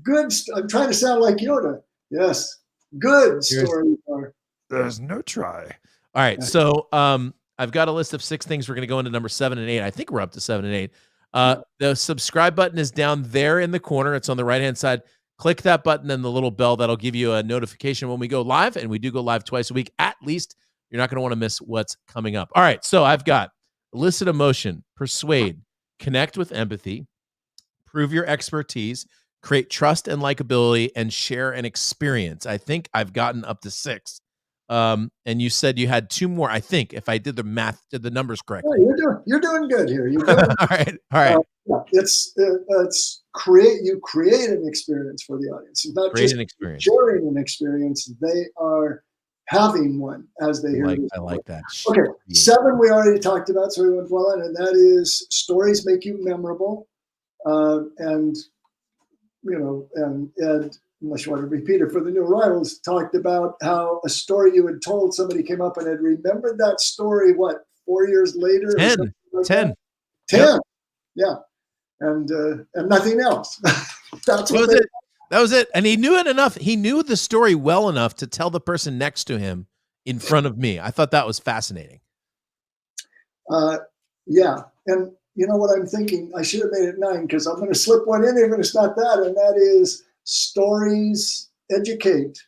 Good. I'm trying to sound like Yoda. Yes. Good stories are. There's no try. All right. So I've got a list of 6 things. We're going to go into number 7 and 8. I think we're up to 7 and 8. The subscribe button is down there in the corner. It's on the right-hand side. Click that button and the little bell. That'll give you a notification when we go live, and we do go live twice a week at least. You're not going to want to miss what's coming up. All right, so I've got Elicit Emotion, Persuade, Connect with Empathy, Prove Your Expertise, Create Trust and Likeability, and Share an Experience. I think I've gotten up to 6. And you said you had 2 more, I think, if I did the math, did the numbers correctly. Yeah, you're doing good here. You're doing all right. It's you create an experience for the audience. It's not just sharing an experience. They are having one as they hear. I like that. Okay, 7 we already talked about, so we went well on, and that is stories make you memorable. And unless you want to repeat it for the new arrivals, talked about how a story you had told, somebody came up and had remembered that story, 4 years later? 10. 10. 10. Yep. Yeah. And nothing else. That was it. And he knew it enough. He knew the story well enough to tell the person next to him in front of me. I thought that was fascinating. Yeah. And you know what I'm thinking? I should have made it 9 because I'm going to slip one in even if it's not that. And that is stories educate.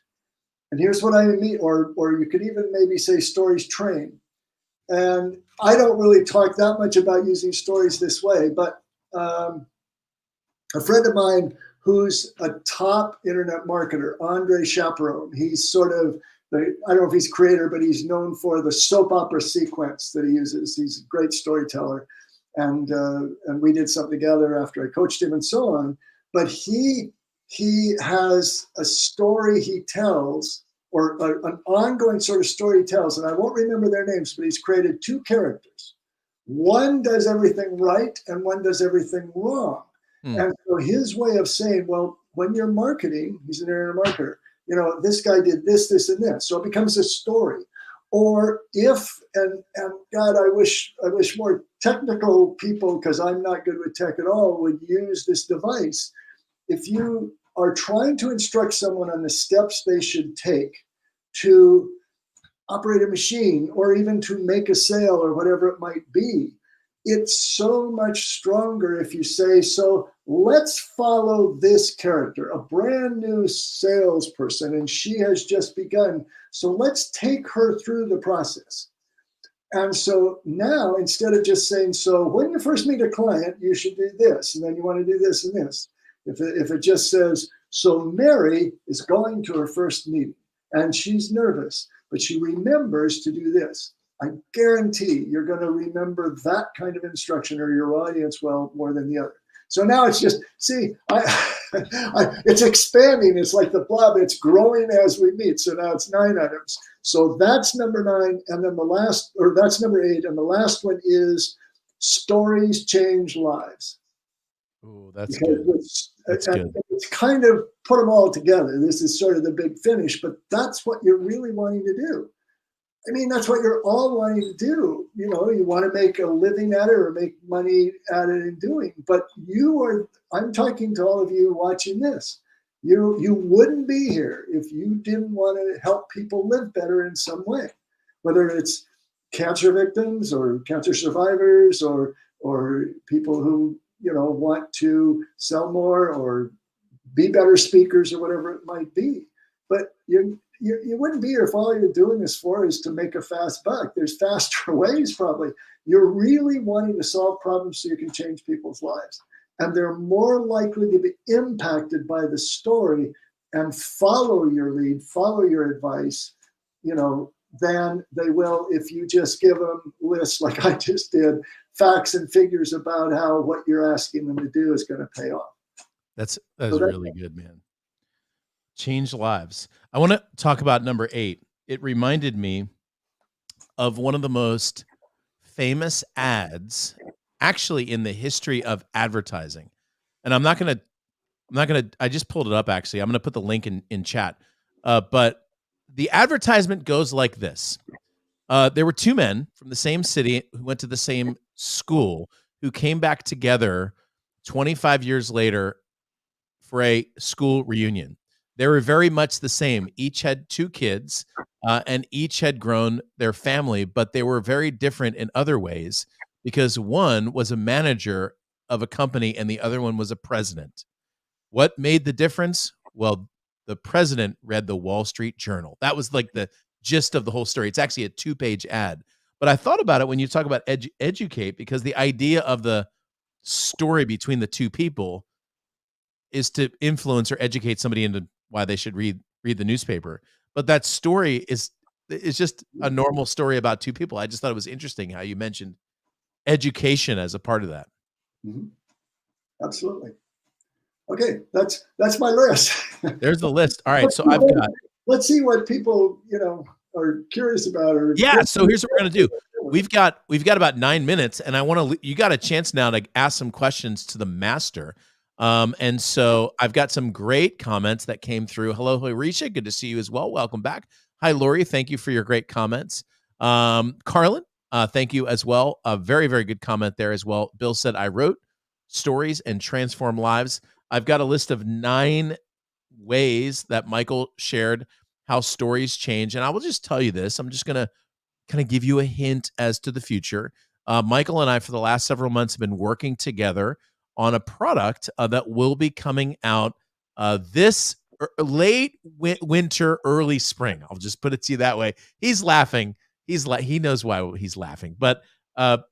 And here's what I mean, or you could even maybe say stories train. And I don't really talk that much about using stories this way, but a friend of mine who's a top internet marketer, Andre Chaperone, he's sort of, I don't know if he's creator, but he's known for the soap opera sequence that he uses. He's a great storyteller. And we did something together after I coached him and so on. But he he has a story he tells, or an ongoing sort of story he tells, and I won't remember their names, but he's created two characters. One does everything right and one does everything wrong. And so his way of saying, well, when you're marketing, he's an internet marketer, this guy did this, this, and this. So it becomes a story. Or if, and God, I wish more technical people, because I'm not good with tech at all, would use this device. If you are trying to instruct someone on the steps they should take to operate a machine, or even to make a sale, or whatever it might be, it's so much stronger if you say, so let's follow this character, a brand new salesperson, and she has just begun. So let's take her through the process. And so now, instead of just saying, so when you first meet a client, you should do this, and then you want to do this and this. If it just says, so Mary is going to her first meeting, and she's nervous, but she remembers to do this. I guarantee you're going to remember that kind of instruction, or your audience will, more than the other. So now it's just, see, it's expanding. It's like the blob. It's growing as we meet. So now it's 9 items. So that's number 9. And then that's number 8. And the last one is stories change lives. Oh, that's good. That's good. It's kind of put them all together. This is sort of the big finish, but that's what you're really wanting to do. I mean, that's what you're all wanting to do. You want to make a living at it, or make money at it in doing. But I'm talking to all of you watching this. You wouldn't be here if you didn't want to help people live better in some way, whether it's cancer victims or cancer survivors, or people who want to sell more or be better speakers, or whatever it might be. But you wouldn't be here if all you're doing this for is to make a fast buck. There's faster ways, probably. You're really wanting to solve problems so you can change people's lives. And they're more likely to be impacted by the story and follow your lead, follow your advice, than they will if you just give them lists like I just did, facts and figures about how what you're asking them to do is going to pay off. That's really good, man. Change lives. I want to talk about number 8. It reminded me of one of the most famous ads actually in the history of advertising. And I just pulled it up actually. I'm going to put the link in chat. But the advertisement goes like this. There were 2 men from the same city who went to the same school who came back together 25 years later for a school reunion. They were very much the same. Each had 2 kids, and each had grown their family, but they were very different in other ways, because one was a manager of a company and the other one was a president. What made the difference? Well, the president read the Wall Street Journal. That was like the gist of the whole story. It's actually a 2-page ad. But I thought about it when you talk about educate, because the idea of the story between the 2 people is to influence or educate somebody into why they should read the newspaper. But that story is just a normal story about 2 people. I just thought it was interesting how you mentioned education as a part of that. Mm-hmm. Absolutely. Okay, that's my list. There's the list. All right, so let's see what people are curious about. So here's what we're gonna do. We've got about 9 minutes, and you got a chance now to ask some questions to the master. And so I've got some great comments that came through. Hello, Harisha. Good to see you as well. Welcome back. Hi, Lori. Thank you for your great comments. Carlin, thank you as well. A very, very good comment there as well. Bill said, I wrote stories and transform lives. I've got a list of 9 ways that Michael shared how stories change. And I will just tell you this. I'm just going to kind of give you a hint as to the future. Michael and I, for the last several months, have been working together on a product that will be coming out this late winter, early spring. I'll just put it to you that way. He's laughing. He knows why he's laughing. But I'll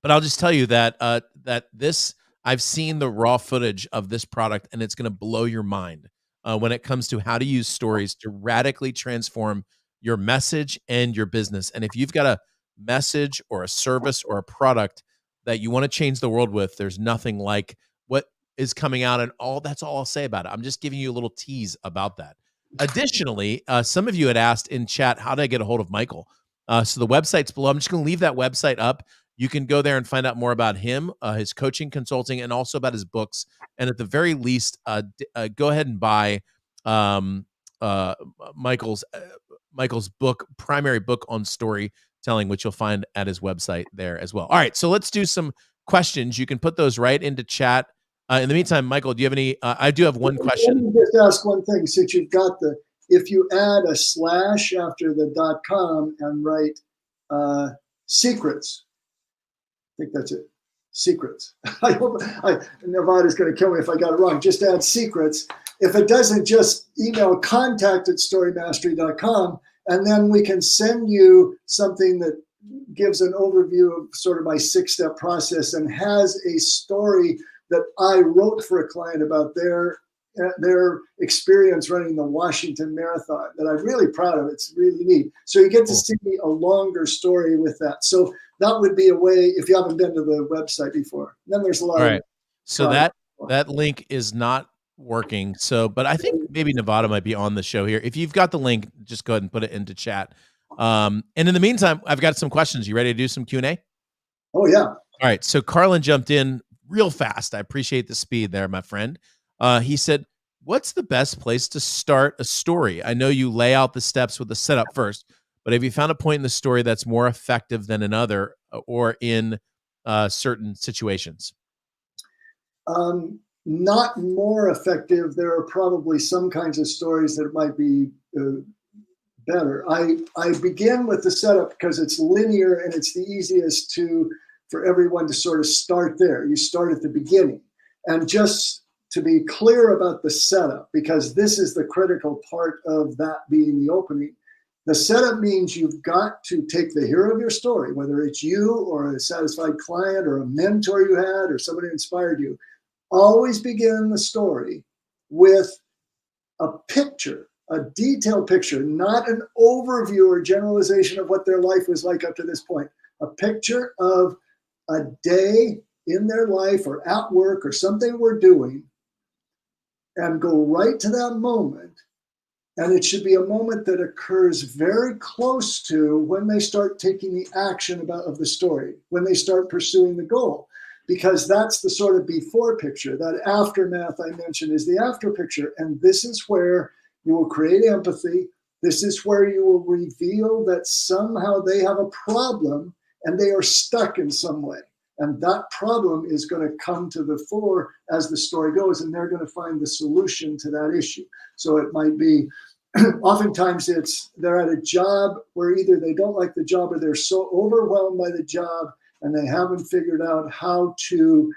just tell you that this, I've seen the raw footage of this product, and it's going to blow your mind when it comes to how to use stories to radically transform your message and your business. And if you've got a message or a service or a product that you want to change the world with, there's nothing like what is coming out, and that's all I'll say about it. I'm just giving you a little tease about that. Additionally, some of you had asked in chat, how do I get a hold of Michael? So the website's below. I'm just going to leave that website up. You can go there and find out more about him, his coaching, consulting, and also about his books. And at the very least, go ahead and buy Michael's book, primary book on storytelling, which you'll find at his website there as well. All right, so let's do some questions. You can put those right into chat. In the meantime, Michael, do you have any? I do have one question. Let me just ask one thing. Since you've got if you add a slash after the .com and write secrets, I think that's it. Secrets. I hope Nevada's going to kill me if I got it wrong. Just add secrets. If it doesn't, just email contact@storymastery.com, and then we can send you something that gives an overview of sort of my 6-step process and has a story that I wrote for a client about their experience running the Washington Marathon that I'm really proud of. It's really neat. So you get to see a longer story with that. So that would be a way, if you haven't been to the website before. Then there's a lot of so that link is not working. So, but I think maybe Nevada might be on the show here. If you've got the link, just go ahead and put it into chat. And in the meantime, I've got some questions. You ready to do some Q&A? Oh, yeah. All right. So Carlin jumped in real fast. I appreciate the speed there, my friend. He said, what's the best place to start a story? I know you lay out the steps with the setup first, but have you found a point in the story that's more effective than another or in certain situations? Not more effective. There are probably some kinds of stories that might be better. I begin with the setup because it's linear and it's the easiest for everyone to sort of start there. You start at the beginning. And just to be clear about the setup, because this is the critical part of that being the opening. The setup means you've got to take the hero of your story, whether it's you or a satisfied client or a mentor you had or somebody who inspired you. Always begin the story with a picture, a detailed picture, not an overview or generalization of what their life was like up to this point. A picture of a day in their life or at work or something we're doing, and go right to that moment. And it should be a moment that occurs very close to when they start taking the action of the story, when they start pursuing the goal. Because that's the sort of before picture. That aftermath I mentioned is the after picture. And this is where you will create empathy. This is where you will reveal that somehow they have a problem and they are stuck in some way. And that problem is going to come to the fore as the story goes, and they're going to find the solution to that issue. So it might be, oftentimes they're at a job where either they don't like the job or they're so overwhelmed by the job and they haven't figured out how to,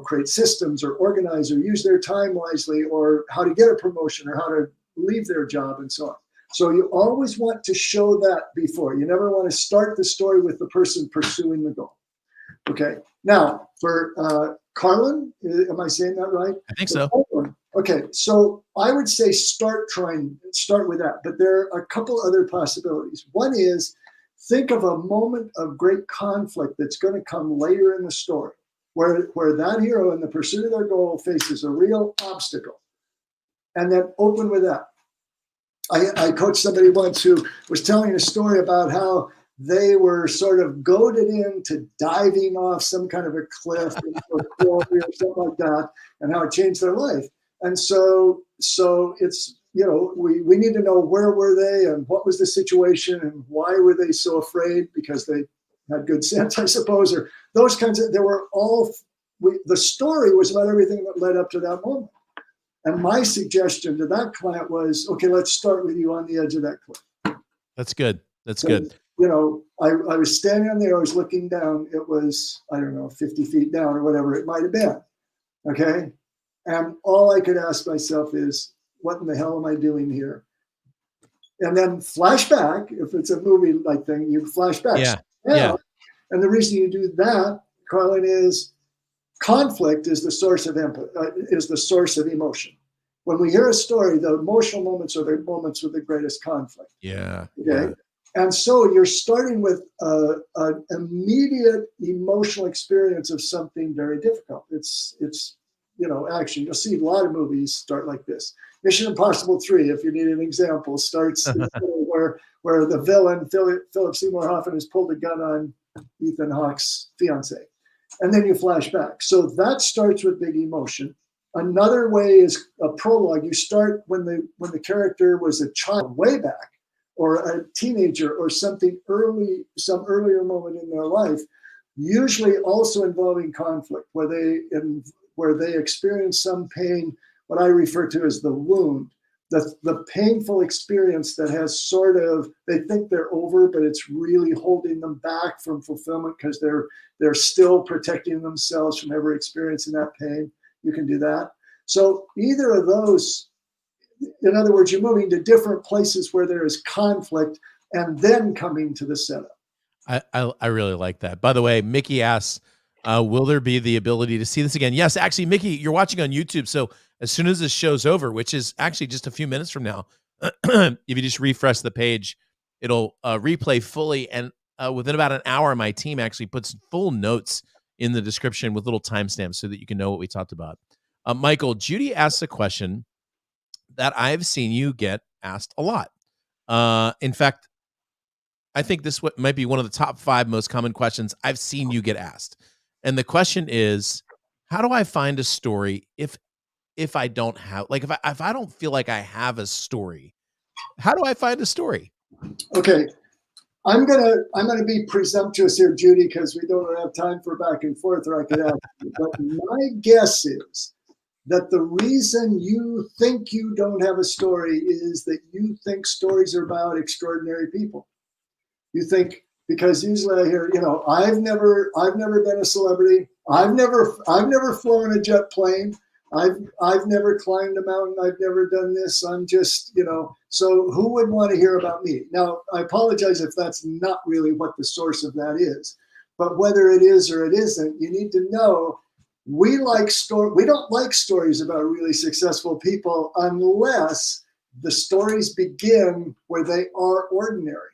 create systems or organize or use their time wisely or how to get a promotion or how to leave their job and so on. So you always want to show that before. You never want to start the story with the person pursuing the goal. Okay. Now, for Carlin, am I saying that right? I think so. Okay. So I would say start with that. But there are a couple other possibilities. One is think of a moment of great conflict that's going to come later in the story, where that hero in the pursuit of their goal faces a real obstacle. And then open with that. I coached somebody once who was telling a story about how they were sort of goaded into diving off some kind of a cliff or quarry or something like that, and how it changed their life. And so it's, we need to know where were they and what was the situation and why were they so afraid, because they had good sense, I suppose, or those kinds of, the story was about everything that led up to that moment. And my suggestion to that client was, okay, let's start with you on the edge of that cliff. That's good. That's good. I was standing on there, I was looking down. It was, 50 feet down or whatever it might have been. Okay. And all I could ask myself is, what in the hell am I doing here? And then flashback, if it's a movie like thing, you flash back. Yeah. And the reason you do that, Carlin, is conflict is the source of is the source of emotion. When we hear a story, the emotional moments are the moments with the greatest conflict. Yeah. Okay. Yeah. And so you're starting with an immediate emotional experience of something very difficult. It's action. You'll see a lot of movies start like this. Mission Impossible 3, if you need an example, starts where the villain, Philip Seymour Hoffman, has pulled a gun on Ethan Hawke's fiance. And then you flash back. So that starts with big emotion. Another way is a prologue. You start when the character was a child way back, or a teenager, or something early, some earlier moment in their life, usually also involving conflict, where they experience some pain, what I refer to as the wound, the painful experience that has sort of, they think they're over, but it's really holding them back from fulfillment because they're still protecting themselves from ever experiencing that pain. You can do that. So either of those, in other words, you're moving to different places where there is conflict and then coming to the setup. I really like that. By the way, Mickey asks, will there be the ability to see this again? Yes, actually, Mickey, you're watching on YouTube. So as soon as this show's over, which is actually just a few minutes from now, if you just refresh the page, it'll replay fully. And within about an hour, my team actually puts full notes in the description with little timestamps so that you can know what we talked about. Michael, Judy asks a question that I've seen you get asked a lot. In fact, I think this might be one of the top 5 most common questions I've seen you get asked. And the question is, how do I find a story if I don't have, like, if I don't feel like I have a story? How do I find a story? Okay. I'm gonna be presumptuous here, Judy, because we don't have time for back and forth, or I could ask you. But my guess is that the reason you think you don't have a story is that you think stories are about extraordinary people. You think, because usually I hear, I've never been a celebrity. I've never flown a jet plane. I've never climbed a mountain. I've never done this. I'm just, so who would want to hear about me? Now, I apologize if that's not really what the source of that is, but whether it is or it isn't, you need to know we don't like stories about really successful people unless the stories begin where they are ordinary.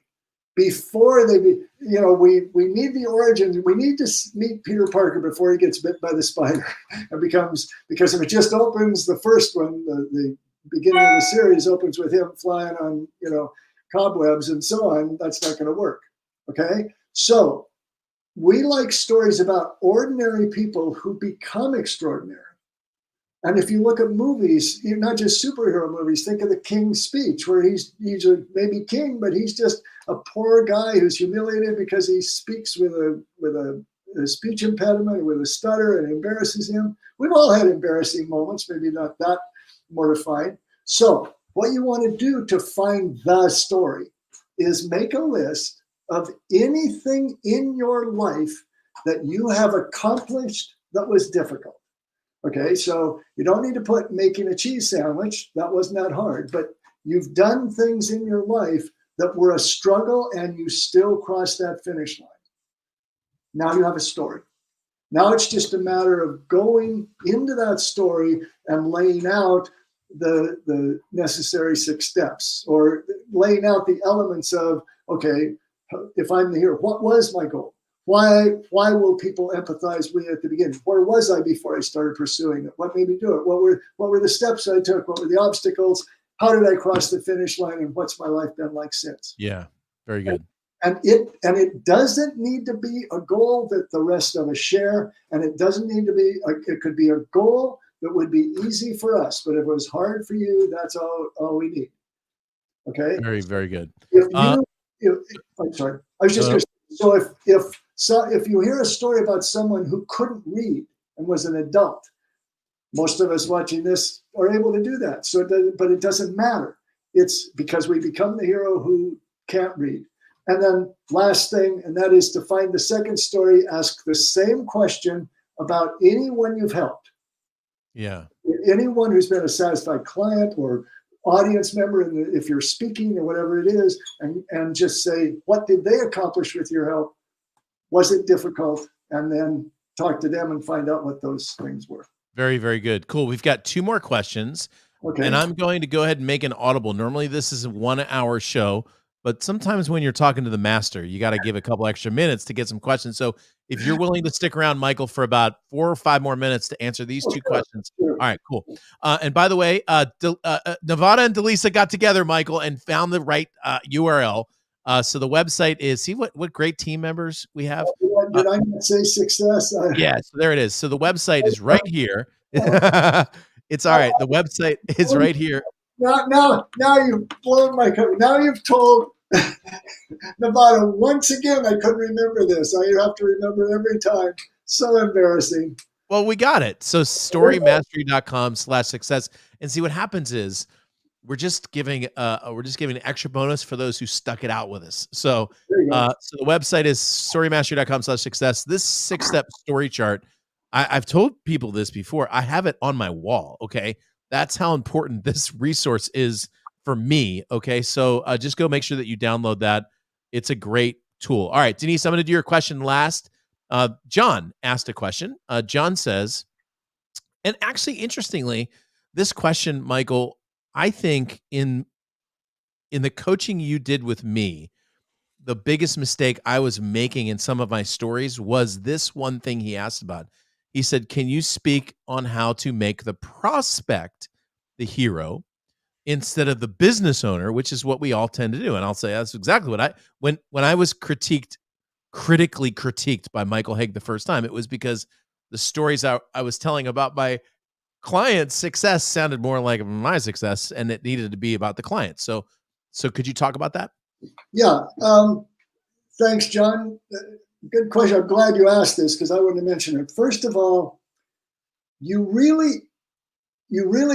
Before they be, we need the origin. We need to meet Peter Parker before he gets bit by the spider and because if it just opens, the first one, the beginning of the series opens with him flying on, cobwebs and so on, that's not going to work. Okay. So we like stories about ordinary people who become extraordinary. And if you look at movies, not just superhero movies, think of The King's Speech, where he's maybe king, but he's just a poor guy who's humiliated because he speaks with a speech impediment, with a stutter, and it embarrasses him. We've all had embarrassing moments, maybe not that mortifying. So what you want to do to find the story is make a list of anything in your life that you have accomplished that was difficult. Okay, so you don't need to put making a cheese sandwich. That wasn't that hard, but you've done things in your life that were a struggle and you still crossed that finish line. Now you have a story. Now it's just a matter of going into that story and laying out the necessary 6 steps, or laying out the elements of, okay, if I'm the hero, what was my goal? Why will people empathize with me at the beginning? Where was I before I started pursuing it? What made me do it? What were the steps I took? What were the obstacles? How did I cross the finish line? And what's my life been like since? Yeah, very good. And it doesn't need to be a goal that the rest of us share. And it doesn't need to be, it could be a goal that would be easy for us. But if it was hard for you, that's all we need. Okay? Very, very good. I'm sorry. I was just going to say, so if you hear a story about someone who couldn't read and was an adult, most of us watching this are able to do that. But it doesn't matter. It's because we become the hero who can't read. And then last thing, and that is to find the second story, ask the same question about anyone you've helped. Yeah. Anyone who's been a satisfied client or audience member, if you're speaking or whatever it is, and just say, what did they accomplish with your help? Was it difficult? And then talk to them and find out what those things were. Very, very good. Cool. We've got 2 more questions. Okay. And I'm going to go ahead and make an audible. Normally this is a 1-hour show, but sometimes when you're talking to the master, you got to give a couple extra minutes to get some questions. So if you're willing to stick around, Michael, for about 4 or 5 more minutes to answer these 2 questions. Sure. All right, cool. And by the way, Nevada and Delisa got together, Michael, and found the right URL. So the website is, see what great team members we have. Did I not say success? Yeah, so there it is. So the website is right here. It's all right. The website is right here. Now you've blown my cover. Now you've told Nevada once again. I couldn't remember this. I have to remember every time. So embarrassing. Well, we got it. So storymastery.com/success. And see what happens is we're just giving an extra bonus for those who stuck it out with us. So so the website is storymastery.com/success. This 6-step story chart, I've told people this before. I have it on my wall. Okay. That's how important this resource is for me. Okay. So just go make sure that you download that. It's a great tool. All right, Denise, I'm going to do your question last. John asked a question. John says, and actually, interestingly, this question, Michael, I think in the coaching you did with me, the biggest mistake I was making in some of my stories was this one thing he asked about. He said, can you speak on how to make the prospect the hero instead of the business owner, which is what we all tend to do? And I'll say that's exactly what when I was critically critiqued by Michael Hauge the first time, it was because the stories I was telling about my client's success sounded more like my success, and it needed to be about the client. So could you talk about that? Yeah. Thanks, John. Good question. I'm glad you asked this because I wouldn't have mentioned it. First of all, you really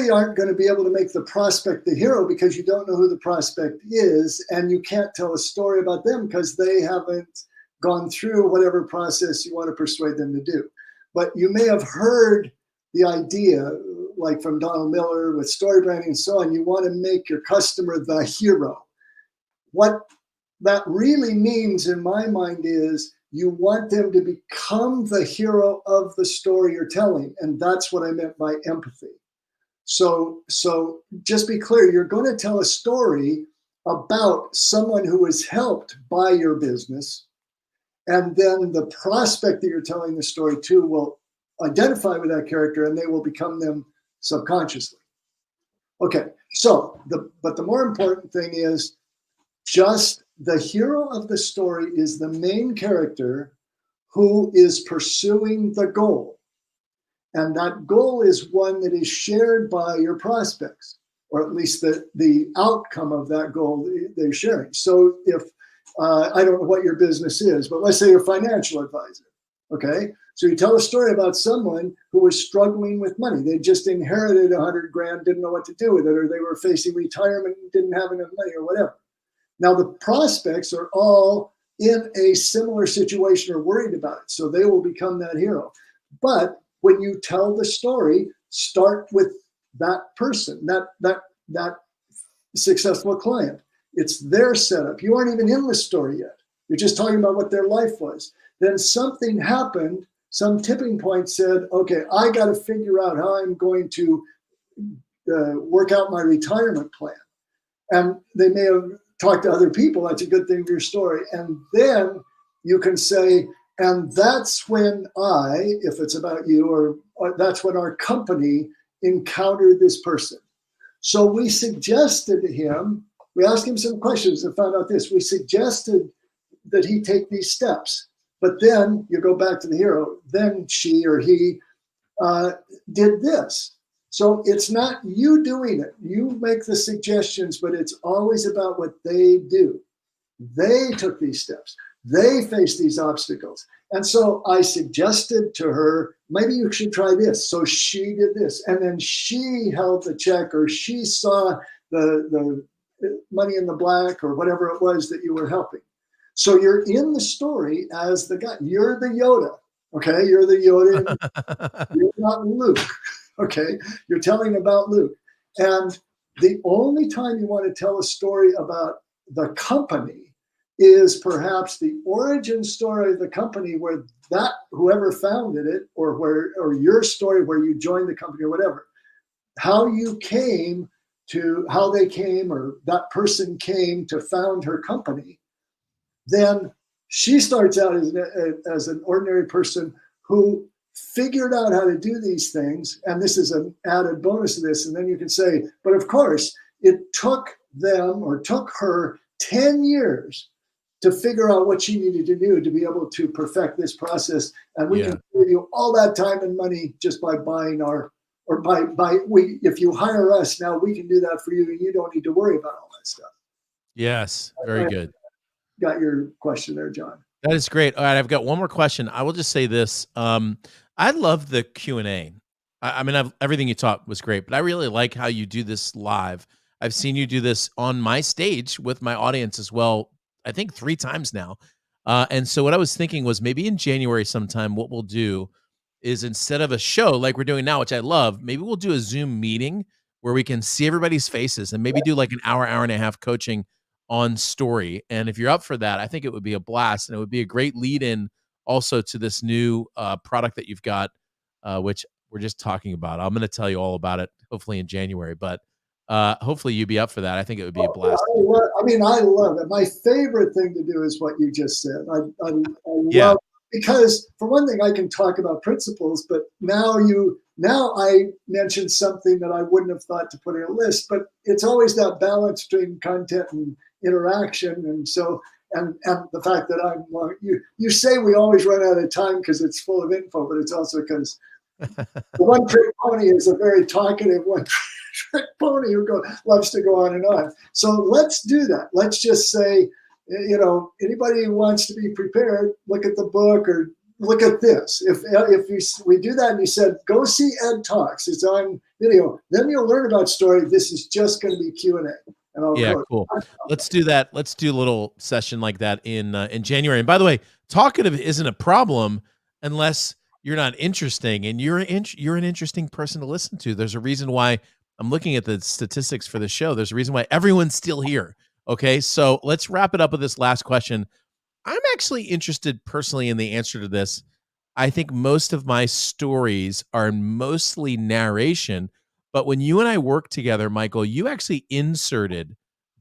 aren't going to be able to make the prospect the hero because you don't know who the prospect is, and you can't tell a story about them because they haven't gone through whatever process you want to persuade them to do. But you may have heard the idea, like from Donald Miller with story branding and so on. You want to make your customer the hero. What that really means in my mind is you want them to become the hero of the story you're telling. And that's what I meant by empathy. So just be clear, you're going to tell a story about someone who was helped by your business. And then the prospect that you're telling the story to will identify with that character and they will become them subconsciously. Okay, but the more important thing is just the hero of the story is the main character who is pursuing the goal. And that goal is one that is shared by your prospects, or at least the outcome of that goal they're sharing. So if, I don't know what your business is, but let's say you're a financial advisor, okay? So you tell a story about someone who was struggling with money. They just inherited $100 grand, didn't know what to do with it, or they were facing retirement and didn't have enough money or whatever. Now the prospects are all in a similar situation or worried about it, so they will become that hero. But when you tell the story, start with that person, that successful client. It's their setup. You aren't even in the story yet. You're just talking about what their life was. Then something happened, some tipping point said, okay, I got to figure out how I'm going to work out my retirement plan. And they may have talked to other people. That's a good thing for your story. And then you can say, and that's when if it's about you, or that's when our company encountered this person. So we suggested to him, we asked him some questions and found out this. We suggested that he take these steps. But then you go back to the hero, then she or he did this. So it's not you doing it. You make the suggestions, but it's always about what they do. They took these steps. They faced these obstacles. And so I suggested to her, maybe you should try this. So she did this. And then she held the check, or she saw the money in the black, or whatever it was that you were helping. So you're in the story as the guy. You're the Yoda. Okay. You're the Yoda. You're not Luke. Okay. You're telling about Luke. And the only time you want to tell a story about the company is perhaps the origin story of the company, where that whoever founded it, or your story where you joined the company or whatever, how you came to how they came or that person came to found her company, then she starts out as an ordinary person who figured out how to do these things. And this is an added bonus to this. And then you can say, but of course, it took them or took her 10 years to figure out what she needed to do to be able to perfect this process. And we can save you all that time and money just by buying our, or if you hire us now, we can do that for you and you don't need to worry about all that stuff. Yes, very good. Got your question there, John. That is great. All right, I've got one more question. I will just say this. I love the Q&A. I mean, everything you taught was great, but I really like how you do this live. I've seen you do this on my stage with my audience as well, I think 3 times now. And so what I was thinking was maybe in January sometime, what we'll do is instead of a show like we're doing now, which I love, maybe we'll do a Zoom meeting where we can see everybody's faces and maybe do like an hour and a half coaching on story. And if you're up for that, I think it would be a blast and it would be a great lead in also to this new product that you've got, which we're just talking about. I'm going to tell you all about it hopefully in January, but hopefully you'd be up for that. I think it would be a blast. I love it. My favorite thing to do is what you just said. I love, because for one thing, I can talk about principles, but now I mentioned something that I wouldn't have thought to put in a list, but it's always that balance between content and interaction. And so, and the fact that you say we always run out of time because it's full of info, but it's also because the one trick pony is a very talkative one trick pony who loves to go on and on. So let's do that. Let's just say, anybody who wants to be prepared, look at the book or look at this. If we do that and you said, go see EdTalks, it's on video, then you'll learn about story. This is just going to be Q&A. Cool. Let's do that. Let's do a little session like that in January. And by the way, talkative isn't a problem unless you're not interesting and you're an interesting person to listen to. There's a reason why I'm looking at the statistics for the show. There's a reason why everyone's still here. Okay, so let's wrap it up with this last question. I'm actually interested personally in the answer to this. I think most of my stories are mostly narration, but when you and I worked together, Michael, you actually inserted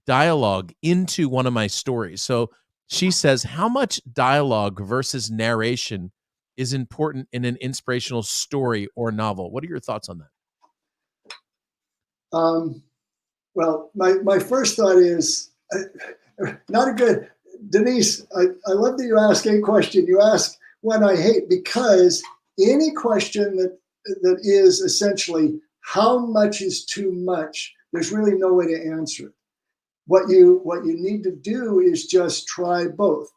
dialogue into one of my stories. So she says, how much dialogue versus narration is important in an inspirational story or novel? What are your thoughts on that? Well, my first thought is not a good, Denise, I love that you ask a question. You ask one I hate, because any question that is essentially how much is too much, there's really no way to answer it. What you need to do is just try both.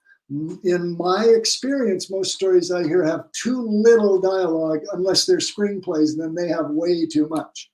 In my experience, most stories I hear have too little dialogue unless they're screenplays, and then they have way too much.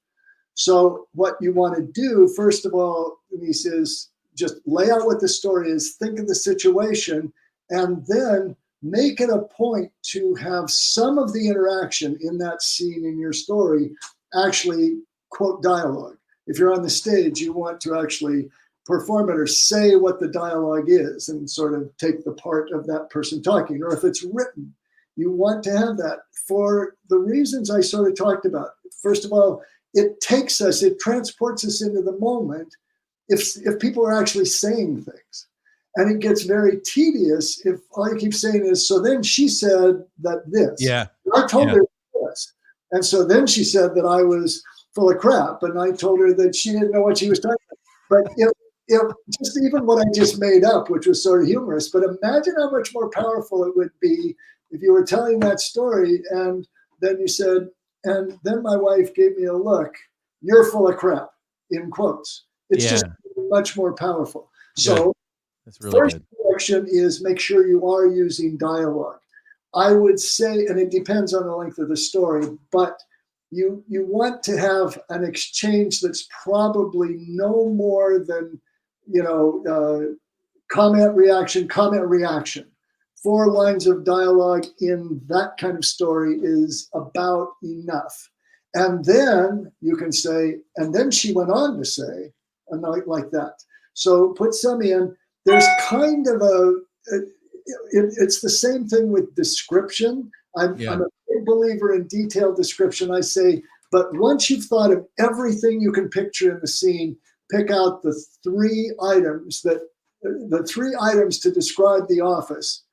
So what you want to do, first of all, Denise, is just lay out what the story is, think of the situation, and then make it a point to have some of the interaction in that scene in your story actually quote dialogue. If you're on the stage, you want to actually perform it or say what the dialogue is and sort of take the part of that person talking. Or if it's written, you want to have that for the reasons I sort of talked about. First of all, it transports us into the moment if people are actually saying things. And it gets very tedious if all you keep saying is, so then she said that this. Yeah. I told her this. And so then she said that I was full of crap, and I told her that she didn't know what she was talking about. But if just even what I just made up, which was sort of humorous, but imagine how much more powerful it would be if you were telling that story and then you said, and then my wife gave me a look, you're full of crap, in quotes. It's just much more powerful. So that's really first good. direction is make sure you are using dialogue. I would say, and it depends on the length of the story, but you want to have an exchange that's probably no more than, comment, reaction. 4 lines of dialogue in that kind of story is about enough. And then you can say, and then she went on to say, and like that. So put some in. There's kind of it's the same thing with description. I'm a big believer in detailed description. I say, But once you've thought of everything you can picture in the scene, pick out the three items to describe the office.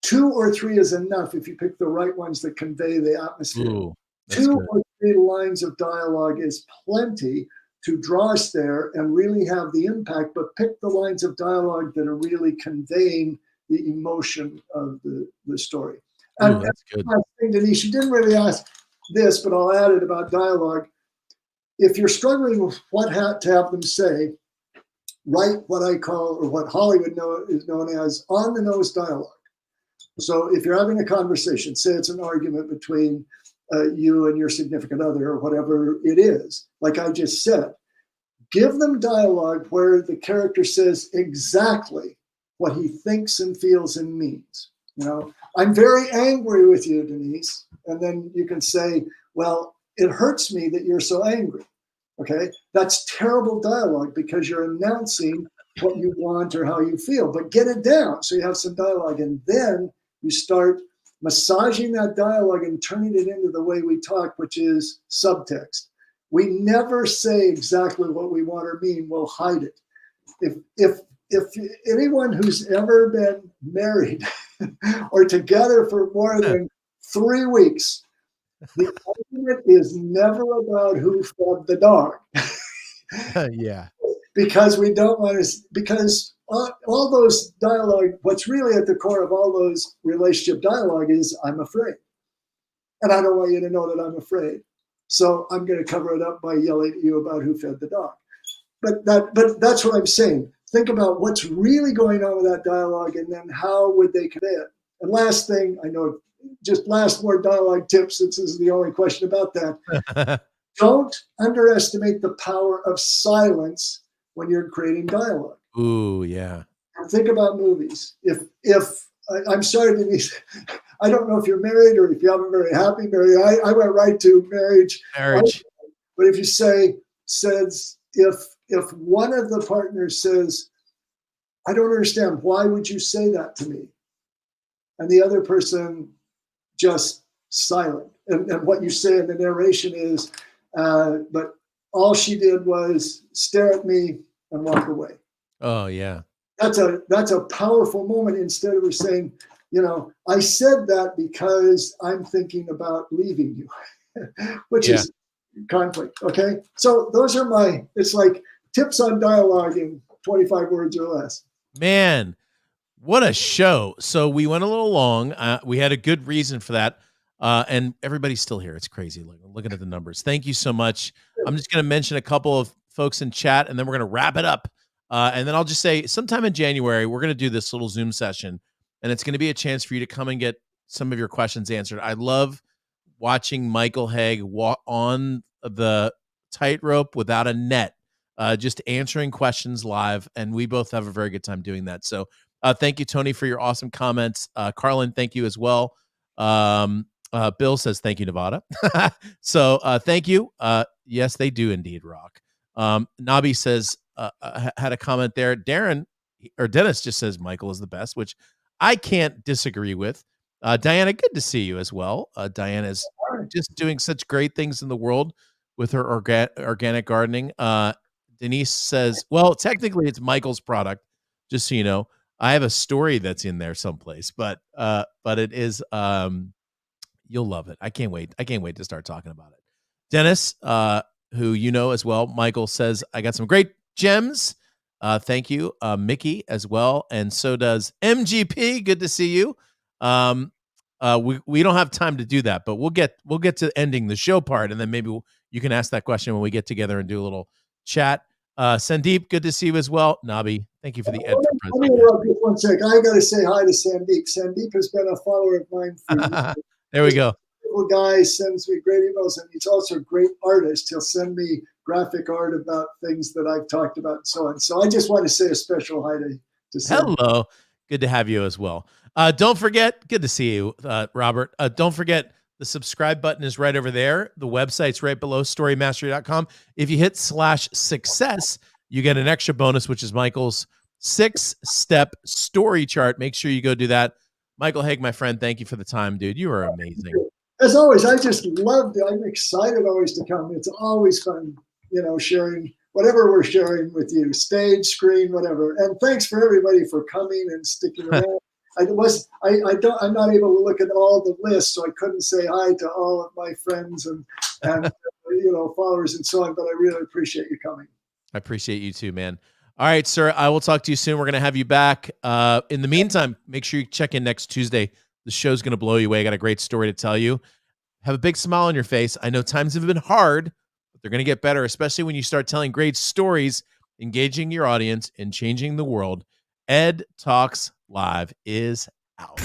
2 or 3 is enough if you pick the right ones that convey the atmosphere. Ooh, 2 good. or 3 lines of dialogue is plenty to draw us there and really have the impact, but pick the lines of dialogue that are really conveying the emotion of the story. Ooh, And that's good. last thing, Denise, you didn't really ask this, but I'll add it about dialogue. If you're struggling with what to have them say, write what I call, or what Hollywood is known as, on-the-nose dialogue. So if you're having a conversation, say it's an argument between you and your significant other or whatever it is, like I just said, give them dialogue where the character says exactly what he thinks and feels and means. You know, I'm very angry with you, Denise. And then you can say, well, it hurts me that you're so angry. Okay, that's terrible dialogue because you're announcing what you want or how you feel, but get it down so you have some dialogue, and then you start massaging that dialogue and turning it into the way we talk, which is subtext. We never say exactly what we want or mean, we'll hide it. If anyone who's ever been married or together for more than 3 weeks, the argument is never about who fed the dog. Yeah. Because we don't want to, because all those dialogue, what's really at the core of all those relationship dialogue is, I'm afraid. And I don't want you to know that I'm afraid. So I'm going to cover it up by yelling at you about who fed the dog. But that's what I'm saying. Think about what's really going on with that dialogue, and then how would they convey it. And last thing, I know, just last more dialogue tips, since this is the only question about that. Don't underestimate the power of silence when you're creating dialogue. Ooh, yeah. And think about movies. If I'm sorry, Denise, I don't know if you're married or if you have a very happy marriage. I went right to marriage. But if you says if one of the partners says, I don't understand, why would you say that to me? And the other person just silent. And what you say in the narration is, but all she did was stare at me and walk away. Oh, yeah. That's a powerful moment. Instead of saying, you know, I said that because I'm thinking about leaving you, which is conflict. Okay. So those are it's like tips on dialogue in 25 words or less. Man, what a show. So we went a little long. We had a good reason for that. And everybody's still here. It's crazy. Looking at the numbers. Thank you so much. I'm just going to mention a couple of folks in chat, and then we're going to wrap it up. And then I'll just say sometime in January, we're going to do this little Zoom session, and it's going to be a chance for you to come and get some of your questions answered. I love watching Michael Hauge walk on the tightrope without a net, just answering questions live. And we both have a very good time doing that. So thank you, Tony, for your awesome comments. Carlin, thank you as well. Bill says, thank you, Nevada. So thank you. Yes, they do indeed rock. Nabi says, had a comment there. Dennis just says Michael is the best, which I can't disagree with. Diana, good to see you as well. Diana is just doing such great things in the world with her organic gardening. Denise says, well, technically it's Michael's product, just so you know. I have a story that's in there someplace, but it is, you'll love it. I can't wait. I can't wait to start talking about it. Dennis, who you know as well, Michael says, I got some great gems. Thank you. Mickey as well. And so does MGP. Good to see you. We don't have time to do that, but we'll get to ending the show part, and then maybe you can ask that question when we get together and do a little chat. Sandeep, good to see you as well. Nabi, thank you for the Ed for President. Let me interrupt just 1 sec. I got to say hi to Sandeep. Sandeep has been a follower of mine for years. There we go. Little guy sends me great emails, and he's also a great artist. He'll send me graphic art about things that I've talked about and so on. So I just want to say a special hi to Sandeep. Hello. Good to have you as well. Don't forget, good to see you, Robert. Don't forget, the subscribe button is right over there. The website's right below storymastery.com. If you hit /success, you get an extra bonus, which is Michael's 6-step story chart. Make sure you go do that. Michael Hauge, my friend, thank you for the time, dude. You are amazing. As always, I just loved it. I'm excited always to come. It's always fun, sharing whatever we're sharing with you, stage, screen, whatever. And thanks for everybody for coming and sticking around. I'm not able to look at all the lists, so I couldn't say hi to all of my friends and followers and so on, but I really appreciate you coming. I appreciate you too, man. All right, sir. I will talk to you soon. We're going to have you back. In the meantime, make sure you check in next Tuesday. The show's going to blow you away. I got a great story to tell you. Have a big smile on your face. I know times have been hard, but they're going to get better, especially when you start telling great stories, engaging your audience, and changing the world. EdTalks Live is out.